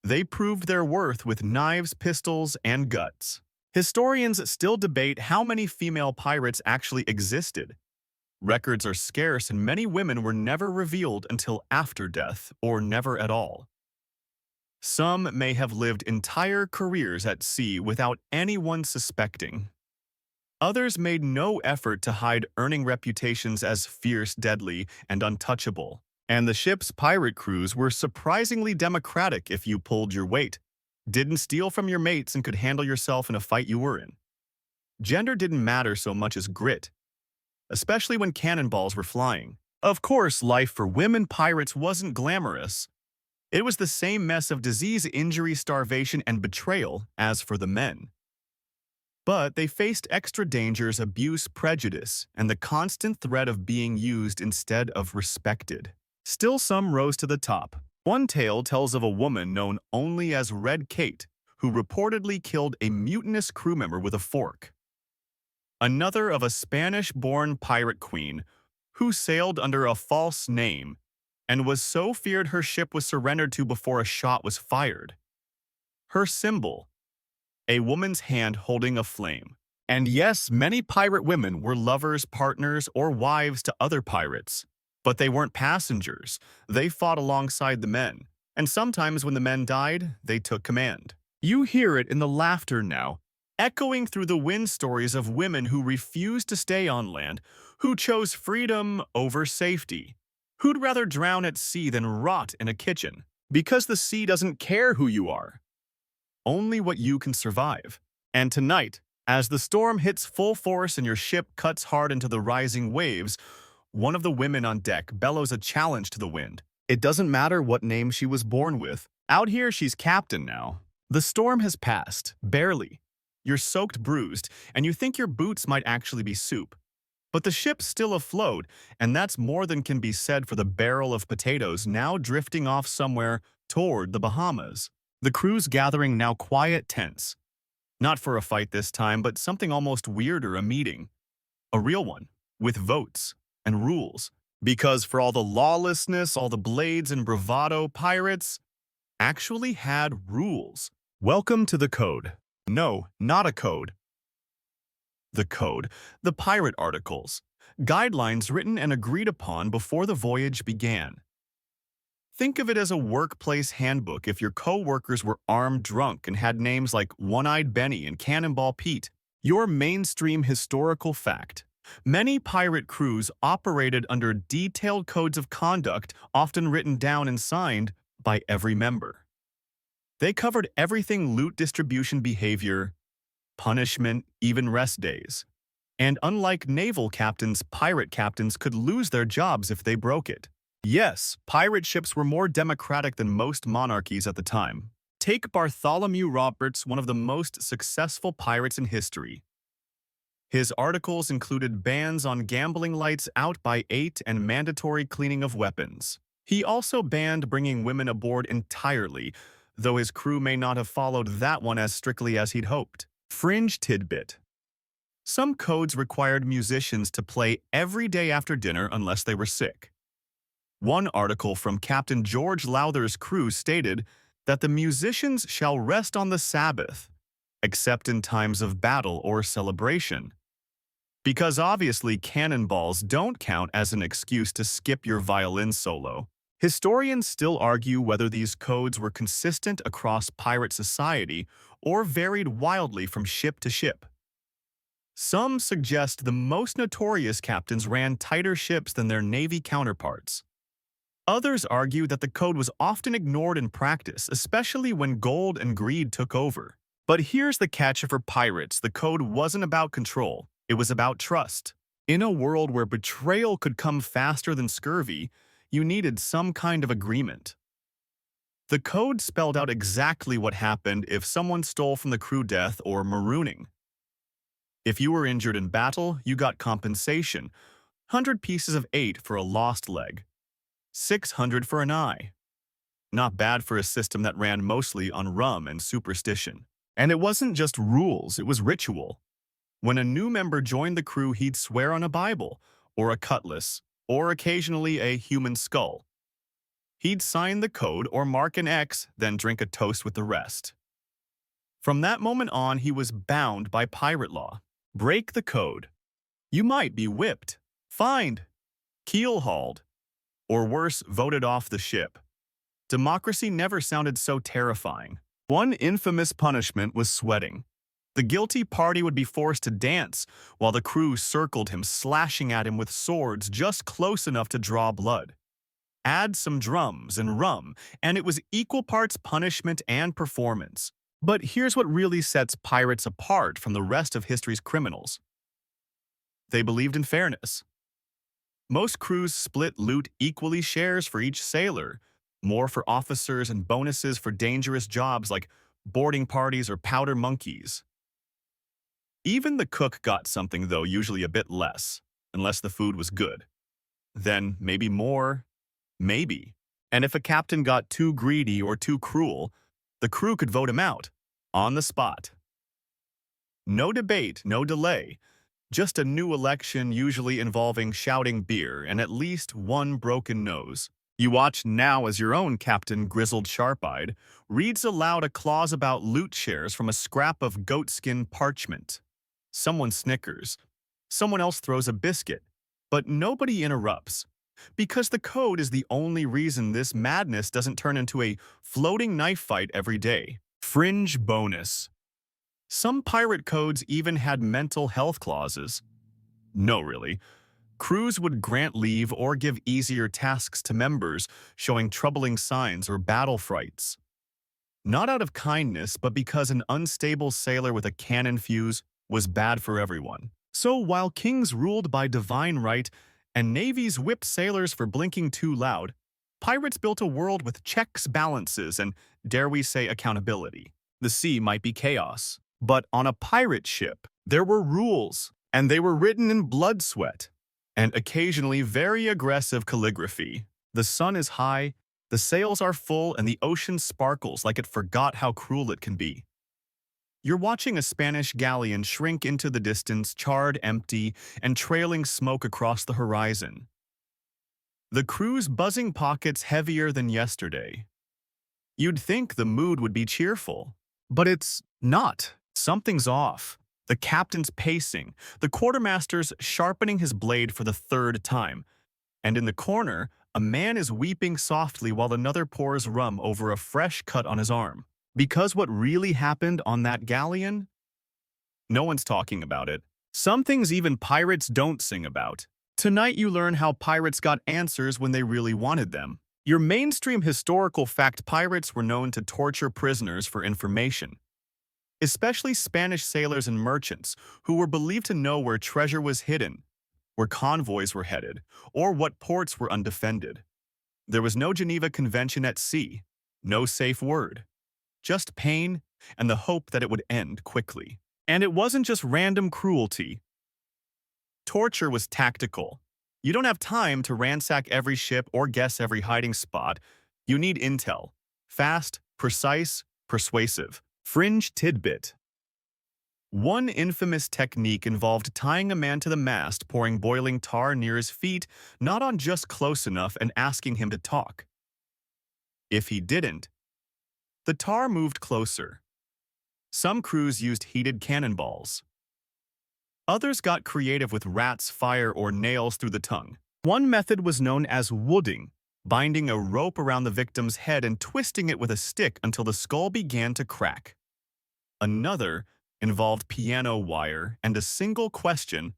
They proved their worth with knives, pistols, and guts. Historians still debate how many female pirates actually existed. Records are scarce and many women were never revealed until after death, or never at all. Some may have lived entire careers at sea without anyone suspecting. Others made no effort to hide, earning reputations as fierce, deadly, and untouchable. And the ship's pirate crews were surprisingly democratic if you pulled your weight, didn't steal from your mates, and could handle yourself in a fight you were in. Gender didn't matter so much as grit, especially when cannonballs were flying. Of course, life for women pirates wasn't glamorous. It was the same mess of disease, injury, starvation, and betrayal as for the men. But they faced extra dangers, abuse, prejudice, and the constant threat of being used instead of respected. Still, some rose to the top. One tale tells of a woman known only as Red Kate, who reportedly killed a mutinous crew member with a fork. Another of a Spanish-born pirate queen who sailed under a false name and was so feared her ship was surrendered to before a shot was fired. Her symbol: a woman's hand holding a flame. And yes, many pirate women were lovers, partners, or wives to other pirates. But they weren't passengers. They fought alongside the men. And sometimes when the men died, they took command. You hear it in the laughter now, echoing through the wind, stories of women who refused to stay on land, who chose freedom over safety, who'd rather drown at sea than rot in a kitchen. Because the sea doesn't care who you are, only what you can survive. And tonight, as the storm hits full force and your ship cuts hard into the rising waves, one of the women on deck bellows a challenge to the wind. It doesn't matter what name she was born with. Out here, she's captain now. The storm has passed, barely. You're soaked, bruised, and you think your boots might actually be soup. But the ship's still afloat, and that's more than can be said for the barrel of potatoes now drifting off somewhere toward the Bahamas. The crew's gathering, now quiet, tense. Not for a fight this time, but something almost weirder, a meeting. A real one, with votes and rules. Because for all the lawlessness, all the blades and bravado, pirates actually had rules. Welcome to the Code. No, not a code. The Code, the pirate articles, guidelines written and agreed upon before the voyage began. Think of it as a workplace handbook if your co-workers were armed drunk and had names like One-Eyed Benny and Cannonball Pete. Your mainstream historical fact. Many pirate crews operated under detailed codes of conduct, often written down and signed by every member. They covered everything: loot distribution behavior, punishment, even rest days. And unlike naval captains, pirate captains could lose their jobs if they broke it. Yes, pirate ships were more democratic than most monarchies at the time. Take Bartholomew Roberts, one of the most successful pirates in history. His articles included bans on gambling lights out by 8 and mandatory cleaning of weapons. He also banned bringing women aboard entirely, though his crew may not have followed that one as strictly as he'd hoped. Fringe tidbit. Some codes required musicians to play every day after dinner unless they were sick. One article from Captain George Lowther's crew stated that the musicians shall rest on the Sabbath, except in times of battle or celebration. Because obviously cannonballs don't count as an excuse to skip your violin solo. Historians still argue whether these codes were consistent across pirate society or varied wildly from ship to ship. Some suggest the most notorious captains ran tighter ships than their Navy counterparts. Others argue that the code was often ignored in practice, especially when gold and greed took over. But here's the catch: for pirates, the code wasn't about control, it was about trust. In a world where betrayal could come faster than scurvy, you needed some kind of agreement. The code spelled out exactly what happened if someone stole from the crew: death or marooning. If you were injured in battle, you got compensation: 100 pieces of 8 for a lost leg. 600 for an eye. Not bad for a system that ran mostly on rum and superstition. And it wasn't just rules, it was ritual. When a new member joined the crew, he'd swear on a Bible, or a cutlass, or occasionally a human skull. He'd sign the code or mark an X, then drink a toast with the rest. From that moment on, he was bound by pirate law. Break the code. You might be whipped, fined, keel-hauled, or worse, voted off the ship. Democracy never sounded so terrifying. One infamous punishment was sweating. The guilty party would be forced to dance while the crew circled him, slashing at him with swords just close enough to draw blood. Add some drums and rum, and it was equal parts punishment and performance. But here's what really sets pirates apart from the rest of history's criminals. They believed in fairness. Most crews split loot equally, shares for each sailor, more for officers and bonuses for dangerous jobs like boarding parties or powder monkeys. Even the cook got something, though usually a bit less, unless the food was good. Then maybe more, maybe. And if a captain got too greedy or too cruel, the crew could vote him out, on the spot. No debate, no delay. Just a new election, usually involving shouting beer and at least one broken nose. You watch now as your own captain, grizzled sharp-eyed, reads aloud a clause about loot shares from a scrap of goatskin parchment. Someone snickers. Someone else throws a biscuit. But nobody interrupts. Because the code is the only reason this madness doesn't turn into a floating knife fight every day. Fringe bonus. Some pirate codes even had mental health clauses. No, really. Crews would grant leave or give easier tasks to members showing troubling signs or battle frights. Not out of kindness, but because an unstable sailor with a cannon fuse was bad for everyone. So while kings ruled by divine right and navies whipped sailors for blinking too loud, pirates built a world with checks, balances, and, dare we say, accountability. The sea might be chaos, but on a pirate ship, there were rules, and they were written in blood sweat, and occasionally very aggressive calligraphy. The sun is high, the sails are full, and the ocean sparkles like it forgot how cruel it can be. You're watching a Spanish galleon shrink into the distance, charred, empty, and trailing smoke across the horizon. the crew's buzzing pockets heavier than yesterday. You'd think the mood would be cheerful, but it's not. Something's off. The captain's pacing, the quartermaster's sharpening his blade for the third time, and in the corner, a man is weeping softly while another pours rum over a fresh cut on his arm. Because what really happened on that galleon? No one's talking about it. Some things even pirates don't sing about. Tonight you learn how pirates got answers when they really wanted them. Your mainstream historical fact: pirates were known to torture prisoners for information, especially Spanish sailors and merchants who were believed to know where treasure was hidden, where convoys were headed, or what ports were undefended. There was no Geneva Convention at sea, no safe word, just pain and the hope that it would end quickly. And it wasn't just random cruelty. Torture was tactical. You don't have time to ransack every ship or guess every hiding spot. You need intel. Fast, precise, persuasive. Fringe tidbit. One infamous technique involved tying a man to the mast, pouring boiling tar near his feet, not on just close enough, and asking him to talk. If he didn't, the tar moved closer. Some crews used heated cannonballs. Others got creative with rats, fire, or nails through the tongue. One method was known as wooding, binding a rope around the victim's head and twisting it with a stick until the skull began to crack. Another involved piano wire and a single question: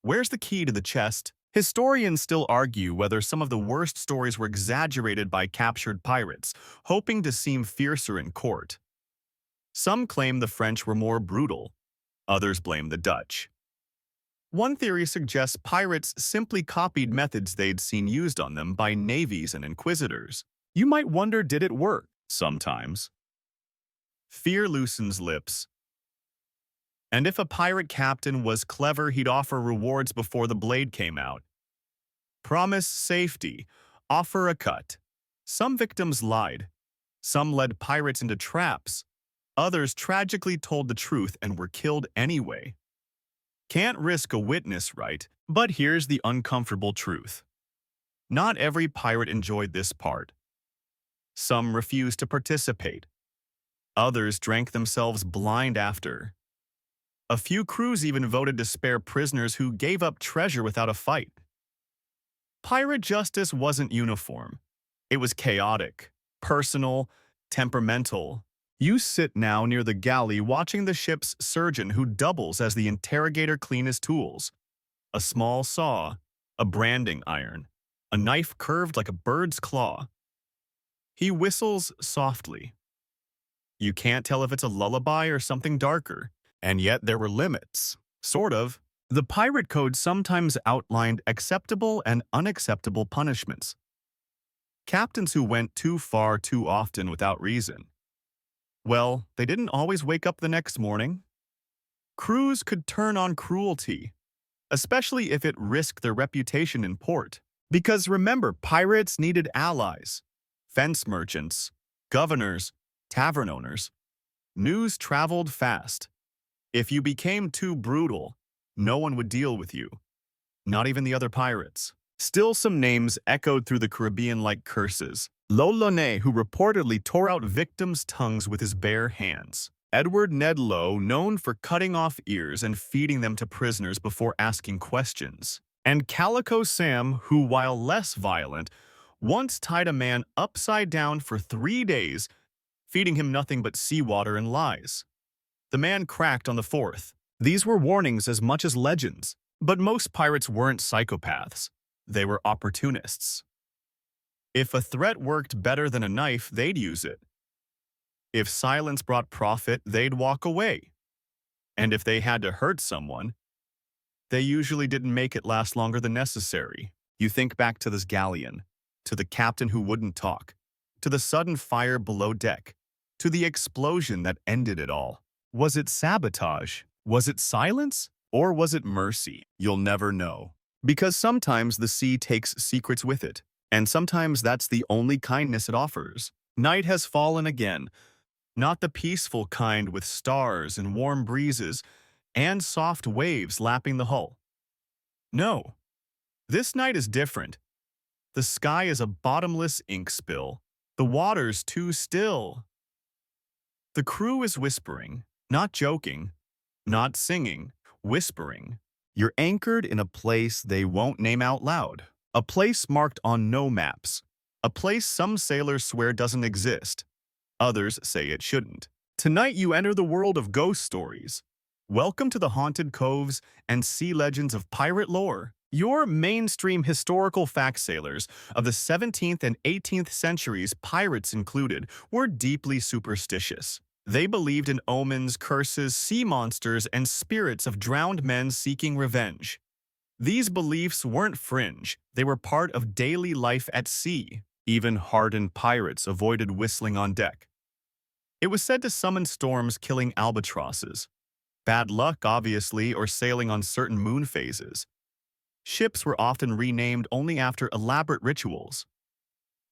where's the key to the chest? Historians still argue whether some of the worst stories were exaggerated by captured pirates, hoping to seem fiercer in court. Some claim the French were more brutal, others blame the Dutch. One theory suggests pirates simply copied methods they'd seen used on them by navies and inquisitors. You might wonder, did it work? Sometimes. Fear loosens lips. And if a pirate captain was clever, he'd offer rewards before the blade came out. Promise safety, offer a cut. Some victims lied. Some led pirates into traps. Others tragically told the truth and were killed anyway. Can't risk a witness, right? But here's the uncomfortable truth. Not every pirate enjoyed this part. Some refused to participate. Others drank themselves blind after. A few crews even voted to spare prisoners who gave up treasure without a fight. Pirate justice wasn't uniform. It was chaotic, personal, temperamental. You sit now near the galley watching the ship's surgeon, who doubles as the interrogator, clean his tools. A small saw, a branding iron, a knife curved like a bird's claw. He whistles softly. You can't tell if it's a lullaby or something darker, and yet there were limits. Sort of. The pirate code sometimes outlined acceptable and unacceptable punishments. Captains who went too far too often without reason, well, they didn't always wake up the next morning. Crews could turn on cruelty, especially if it risked their reputation in port. Because remember, pirates needed allies, fence merchants, governors, tavern owners. News traveled fast. If you became too brutal, no one would deal with you, not even the other pirates. Still, some names echoed through the Caribbean like curses. L'Olonnais, who reportedly tore out victims' tongues with his bare hands. Edward Ned Lowe, known for cutting off ears and feeding them to prisoners before asking questions. And Calico Sam, who, while less violent, once tied a man upside down for 3 days, feeding him nothing but seawater and lies. The man cracked on the 4th. These were warnings as much as legends. But most pirates weren't psychopaths. They were opportunists. If a threat worked better than a knife, they'd use it. If silence brought profit, they'd walk away. And if they had to hurt someone, they usually didn't make it last longer than necessary. You think back to this galleon, to the captain who wouldn't talk, to the sudden fire below deck, to the explosion that ended it all. Was it sabotage? Was it silence? Or was it mercy? You'll never know. Because sometimes the sea takes secrets with it, and sometimes that's the only kindness it offers. Night has fallen again, not the peaceful kind with stars and warm breezes and soft waves lapping the hull. No, this night is different. The sky is a bottomless ink spill. The water's too still. The crew is whispering, not joking, not singing, whispering. You're anchored in a place they won't name out loud. A place marked on no maps. A place some sailors swear doesn't exist. Others say it shouldn't. Tonight you enter the world of ghost stories. Welcome to the haunted coves and sea legends of pirate lore. Your mainstream historical fact sailors of the 17th and 18th centuries, pirates included, were deeply superstitious. They believed in omens, curses, sea monsters, and spirits of drowned men seeking revenge. These beliefs weren't fringe, they were part of daily life at sea. Even hardened pirates avoided whistling on deck. It was said to summon storms, killing albatrosses. Bad luck, obviously, or sailing on certain moon phases. Ships were often renamed only after elaborate rituals.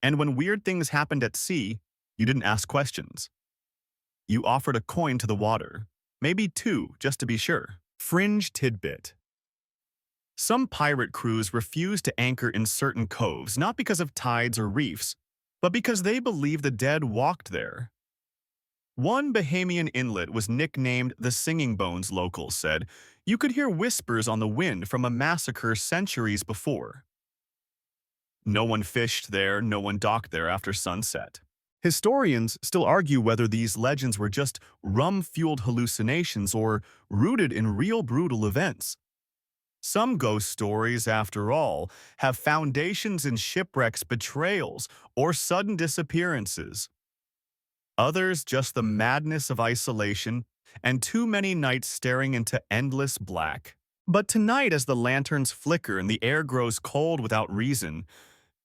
And when weird things happened at sea, you didn't ask questions. You offered a coin to the water, maybe two, just to be sure. Fringe tidbit. Some pirate crews refused to anchor in certain coves, not because of tides or reefs, but because they believed the dead walked there. One Bahamian inlet was nicknamed the Singing Bones, locals said. You could hear whispers on the wind from a massacre centuries before. No one fished there, no one docked there after sunset. Historians still argue whether these legends were just rum-fueled hallucinations or rooted in real brutal events. Some ghost stories, after all, have foundations in shipwrecks, betrayals, or sudden disappearances. Others just the madness of isolation and too many nights staring into endless black. But tonight, as the lanterns flicker and the air grows cold without reason,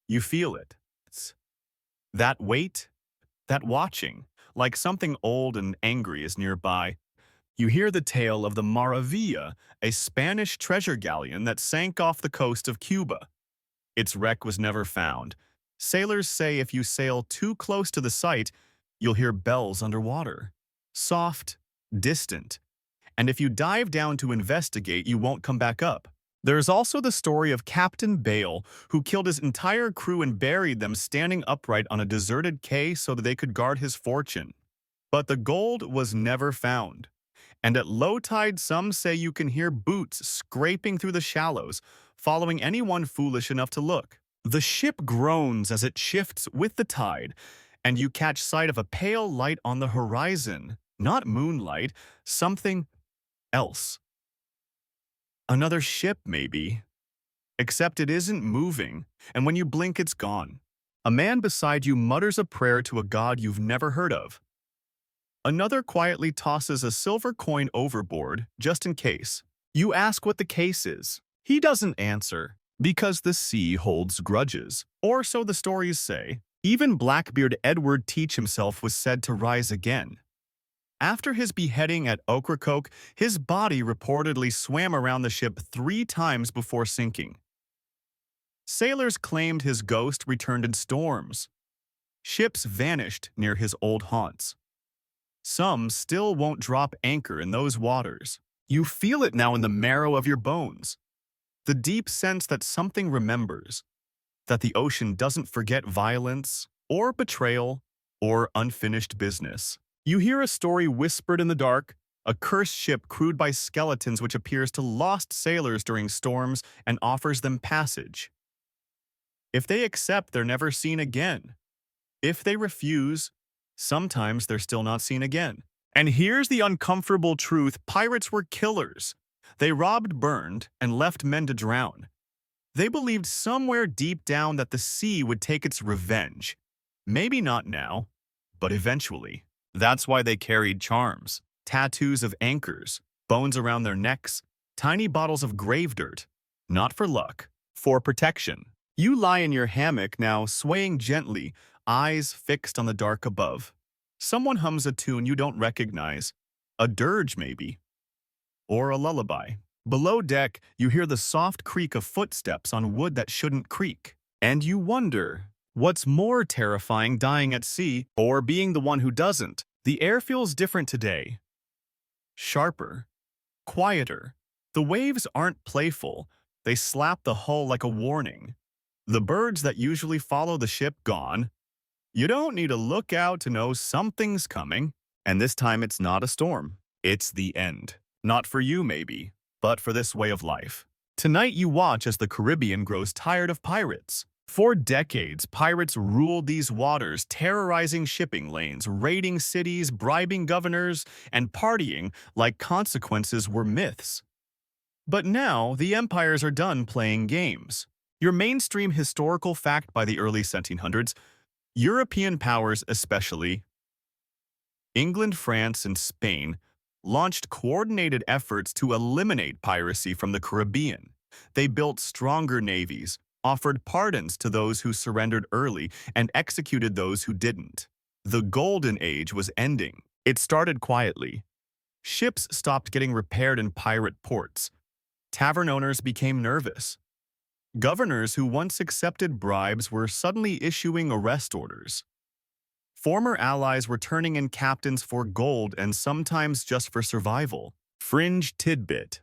you feel it. That weight, that watching, like something old and angry is nearby. You hear the tale of the Maravilla, a Spanish treasure galleon that sank off the coast of Cuba. Its wreck was never found. Sailors say if you sail too close to the site, you'll hear bells underwater. Soft, distant. And if you dive down to investigate, you won't come back up. There's also the story of Captain Bale, who killed his entire crew and buried them standing upright on a deserted quay so that they could guard his fortune. But the gold was never found. And at low tide, some say you can hear boots scraping through the shallows, following anyone foolish enough to look. The ship groans as it shifts with the tide, and you catch sight of a pale light on the horizon. Not moonlight, something else. Another ship, maybe. Except it isn't moving, and when you blink, it's gone. A man beside you mutters a prayer to a god you've never heard of. Another quietly tosses a silver coin overboard, just in case. You ask what the case is. He doesn't answer, because the sea holds grudges. Or so the stories say. Even Blackbeard Edward Teach himself was said to rise again. After his beheading at Ocracoke, his body reportedly swam around the ship 3 times before sinking. Sailors claimed his ghost returned in storms. Ships vanished near his old haunts. Some still won't drop anchor in those waters. You feel it now in the marrow of your bones. The deep sense that something remembers, that the ocean doesn't forget violence, or betrayal, or unfinished business. You hear a story whispered in the dark, a cursed ship crewed by skeletons which appears to lost sailors during storms and offers them passage. If they accept, they're never seen again. If they refuse, sometimes they're still not seen again. And here's the uncomfortable truth: pirates were killers. They robbed, burned, and left men to drown. They believed somewhere deep down that the sea would take its revenge. Maybe not now, but eventually. That's why they carried charms, tattoos of anchors, bones around their necks, tiny bottles of grave dirt. Not for luck, for protection. You lie in your hammock now, swaying gently, eyes fixed on the dark above. Someone hums a tune you don't recognize. A dirge, maybe. Or a lullaby. Below deck, you hear the soft creak of footsteps on wood that shouldn't creak. And you wonder, what's more terrifying, dying at sea or being the one who doesn't? The air feels different today. Sharper. Quieter. The waves aren't playful. They slap the hull like a warning. The birds that usually follow the ship gone. You don't need to look out to know something's coming. And this time it's not a storm. It's the end. Not for you, maybe, but for this way of life. Tonight you watch as the Caribbean grows tired of pirates. For decades, pirates ruled these waters, terrorizing shipping lanes, raiding cities, bribing governors, and partying like consequences were myths. But now, the empires are done playing games. Your mainstream historical fact by the early 1700s, European powers, especially England, France, and Spain, launched coordinated efforts to eliminate piracy from the Caribbean. They built stronger navies, offered pardons to those who surrendered early, and executed those who didn't. The Golden Age was ending. It started quietly. Ships stopped getting repaired in pirate ports. Tavern owners became nervous. Governors who once accepted bribes were suddenly issuing arrest orders. Former allies were turning in captains for gold and sometimes just for survival. Fringe tidbit.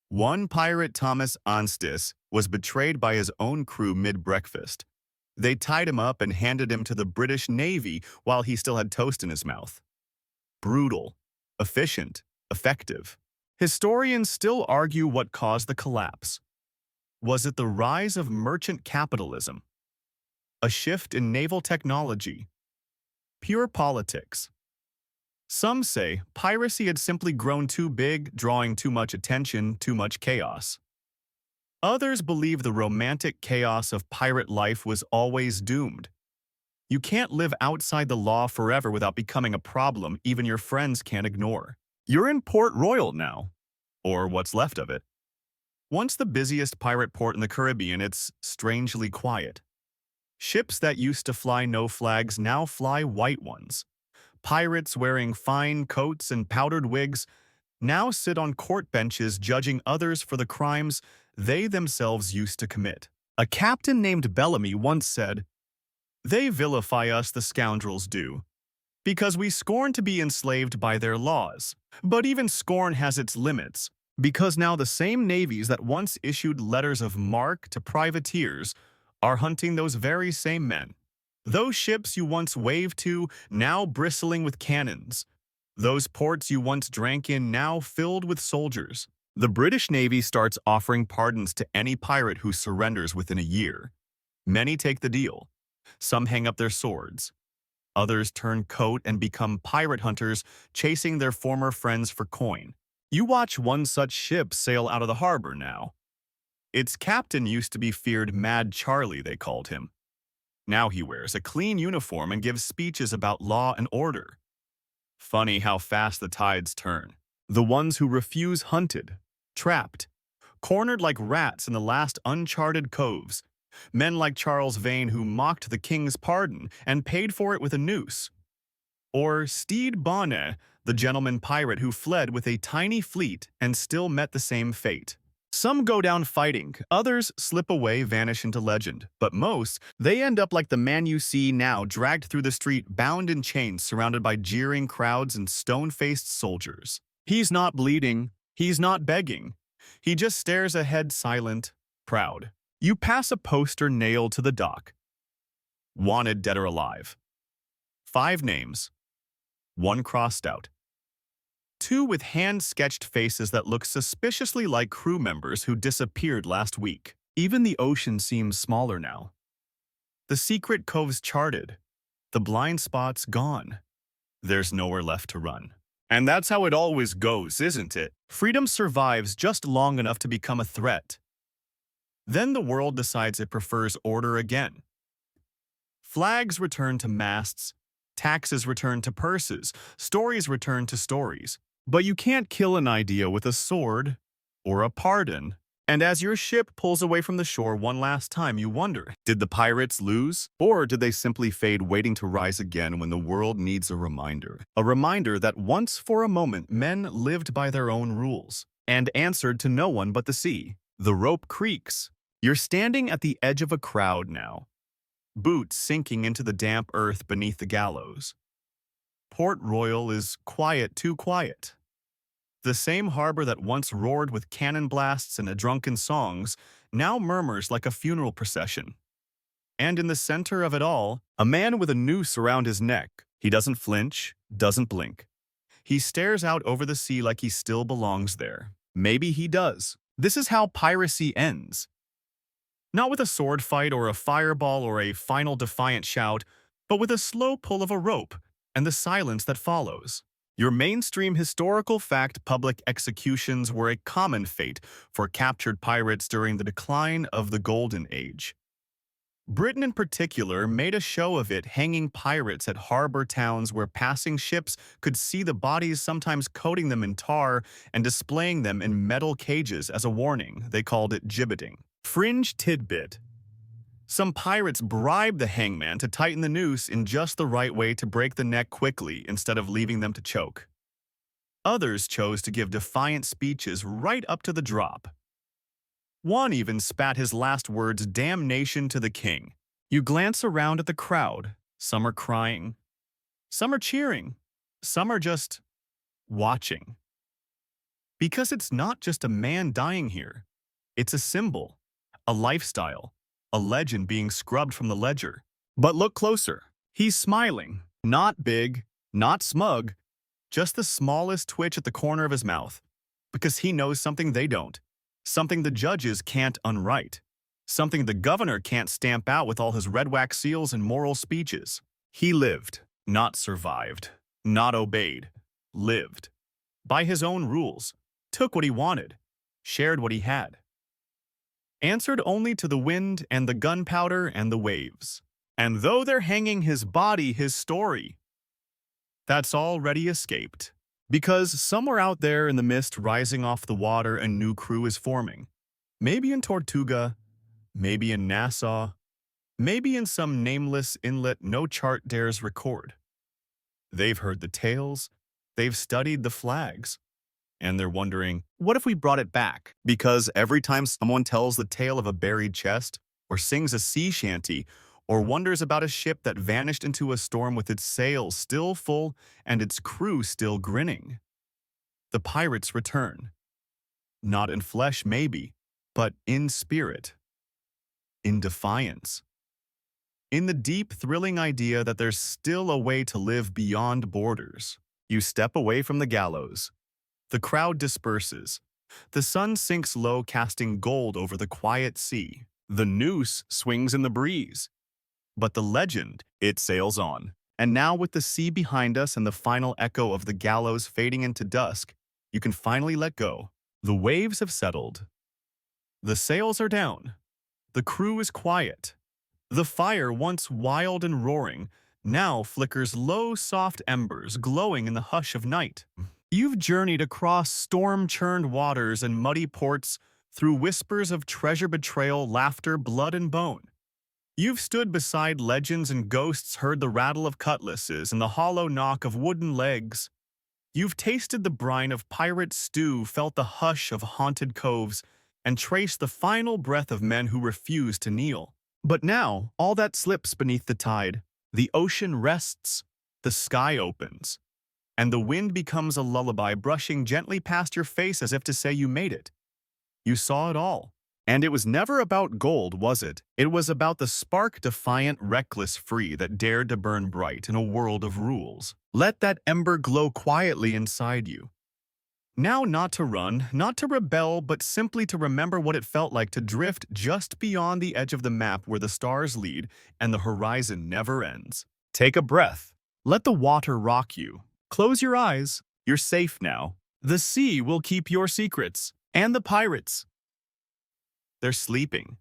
One pirate, Thomas Anstis, was betrayed by his own crew mid-breakfast. They tied him up and handed him to the British Navy while he still had toast in his mouth. Brutal, efficient, effective. Historians still argue what caused the collapse. Was it the rise of merchant capitalism? A shift in naval technology? Pure politics? Some say piracy had simply grown too big, drawing too much attention, too much chaos. Others believe the romantic chaos of pirate life was always doomed. You can't live outside the law forever without becoming a problem even your friends can't ignore. You're in Port Royal now, or what's left of it. Once the busiest pirate port in the Caribbean, it's strangely quiet. Ships that used to fly no flags now fly white ones. Pirates wearing fine coats and powdered wigs now sit on court benches judging others for the crimes they themselves used to commit. A captain named Bellamy once said, "They vilify us, the scoundrels do, because we scorn to be enslaved by their laws. But even scorn has its limits, because now the same navies that once issued letters of marque to privateers are hunting those very same men. Those ships you once waved to, now bristling with cannons. Those ports you once drank in, now filled with soldiers." The British Navy starts offering pardons to any pirate who surrenders within a year. Many take the deal. Some hang up their swords. Others turn coat and become pirate hunters, chasing their former friends for coin. You watch one such ship sail out of the harbor now. Its captain used to be feared Mad Charlie, they called him. Now he wears a clean uniform and gives speeches about law and order. Funny how fast the tides turn. The ones who refuse hunted, trapped, cornered like rats in the last uncharted coves. Men like Charles Vane who mocked the king's pardon and paid for it with a noose. Or Stede Bonnet, the gentleman pirate who fled with a tiny fleet and still met the same fate. Some go down fighting, others slip away, vanish into legend. But most, they end up like the man you see now, dragged through the street, bound in chains, surrounded by jeering crowds and stone-faced soldiers. He's not bleeding, he's not begging. He just stares ahead, silent, proud. You pass a poster nailed to the dock. Wanted, dead or alive. 5 names. 1 crossed out. 2 with hand-sketched faces that look suspiciously like crew members who disappeared last week. Even the ocean seems smaller now. The secret coves charted. The blind spots gone. There's nowhere left to run. And that's how it always goes, isn't it? Freedom survives just long enough to become a threat. Then the world decides it prefers order again. Flags return to masts, taxes return to purses, stories return to stories. But you can't kill an idea with a sword or a pardon. And as your ship pulls away from the shore one last time, you wonder, did the pirates lose? Or did they simply fade, waiting to rise again when the world needs a reminder? A reminder that once for a moment men lived by their own rules and answered to no one but the sea. The rope creaks. You're standing at the edge of a crowd now, boots sinking into the damp earth beneath the gallows. Port Royal is quiet, too quiet. The same harbor that once roared with cannon blasts and drunken songs now murmurs like a funeral procession. And in the center of it all, a man with a noose around his neck. He doesn't flinch, doesn't blink. He stares out over the sea like he still belongs there. Maybe he does. This is how piracy ends. Not with a sword fight or a fireball or a final defiant shout, but with a slow pull of a rope and the silence that follows. Your mainstream historical fact public executions were a common fate for captured pirates during the decline of the Golden Age. Britain in particular made a show of it, hanging pirates at harbor towns where passing ships could see the bodies, sometimes coating them in tar and displaying them in metal cages as a warning. They called it gibbeting. Fringe tidbit. Some pirates bribed the hangman to tighten the noose in just the right way to break the neck quickly instead of leaving them to choke. Others chose to give defiant speeches right up to the drop. One even spat his last words, "Damnation to the king." You glance around at the crowd. Some are crying. Some are cheering. Some are just watching. Because it's not just a man dying here. It's a symbol, a lifestyle, a legend being scrubbed from the ledger. But look closer. He's smiling. Not big, not smug, just the smallest twitch at the corner of his mouth. Because he knows something they don't. Something the judges can't unwrite. Something the governor can't stamp out with all his red wax seals and moral speeches. He lived, not survived, not obeyed, lived. By his own rules, took what he wanted, shared what he had. Answered only to the wind and the gunpowder and the waves. And though they're hanging his body, his story, that's already escaped. Because somewhere out there in the mist rising off the water, a new crew is forming. Maybe in Tortuga, maybe in Nassau, maybe in some nameless inlet no chart dares record. They've heard the tales, they've studied the flags, and they're wondering, what if we brought it back? Because every time someone tells the tale of a buried chest, or sings a sea shanty, or wonders about a ship that vanished into a storm with its sails still full and its crew still grinning, the pirates return. Not in flesh, maybe, but in spirit. In defiance. In the deep, thrilling idea that there's still a way to live beyond borders. You step away from the gallows. The crowd disperses. The sun sinks low, casting gold over the quiet sea. The noose swings in the breeze. But the legend, it sails on. And now with the sea behind us and the final echo of the gallows fading into dusk, you can finally let go. The waves have settled. The sails are down. The crew is quiet. The fire, once wild and roaring, now flickers low, soft embers glowing in the hush of night. You've journeyed across storm-churned waters and muddy ports through whispers of treasure, betrayal, laughter, blood, and bone. You've stood beside legends and ghosts, heard the rattle of cutlasses and the hollow knock of wooden legs. You've tasted the brine of pirate stew, felt the hush of haunted coves, and traced the final breath of men who refuse to kneel. But now, all that slips beneath the tide. The ocean rests, the sky opens, and the wind becomes a lullaby brushing gently past your face as if to say you made it. You saw it all. And it was never about gold, was it? It was about the spark, defiant, reckless, free that dared to burn bright in a world of rules. Let that ember glow quietly inside you. Now not to run, not to rebel, but simply to remember what it felt like to drift just beyond the edge of the map where the stars lead and the horizon never ends. Take a breath. Let the water rock you. Close your eyes. You're safe now. The sea will keep your secrets. And the pirates. They're sleeping.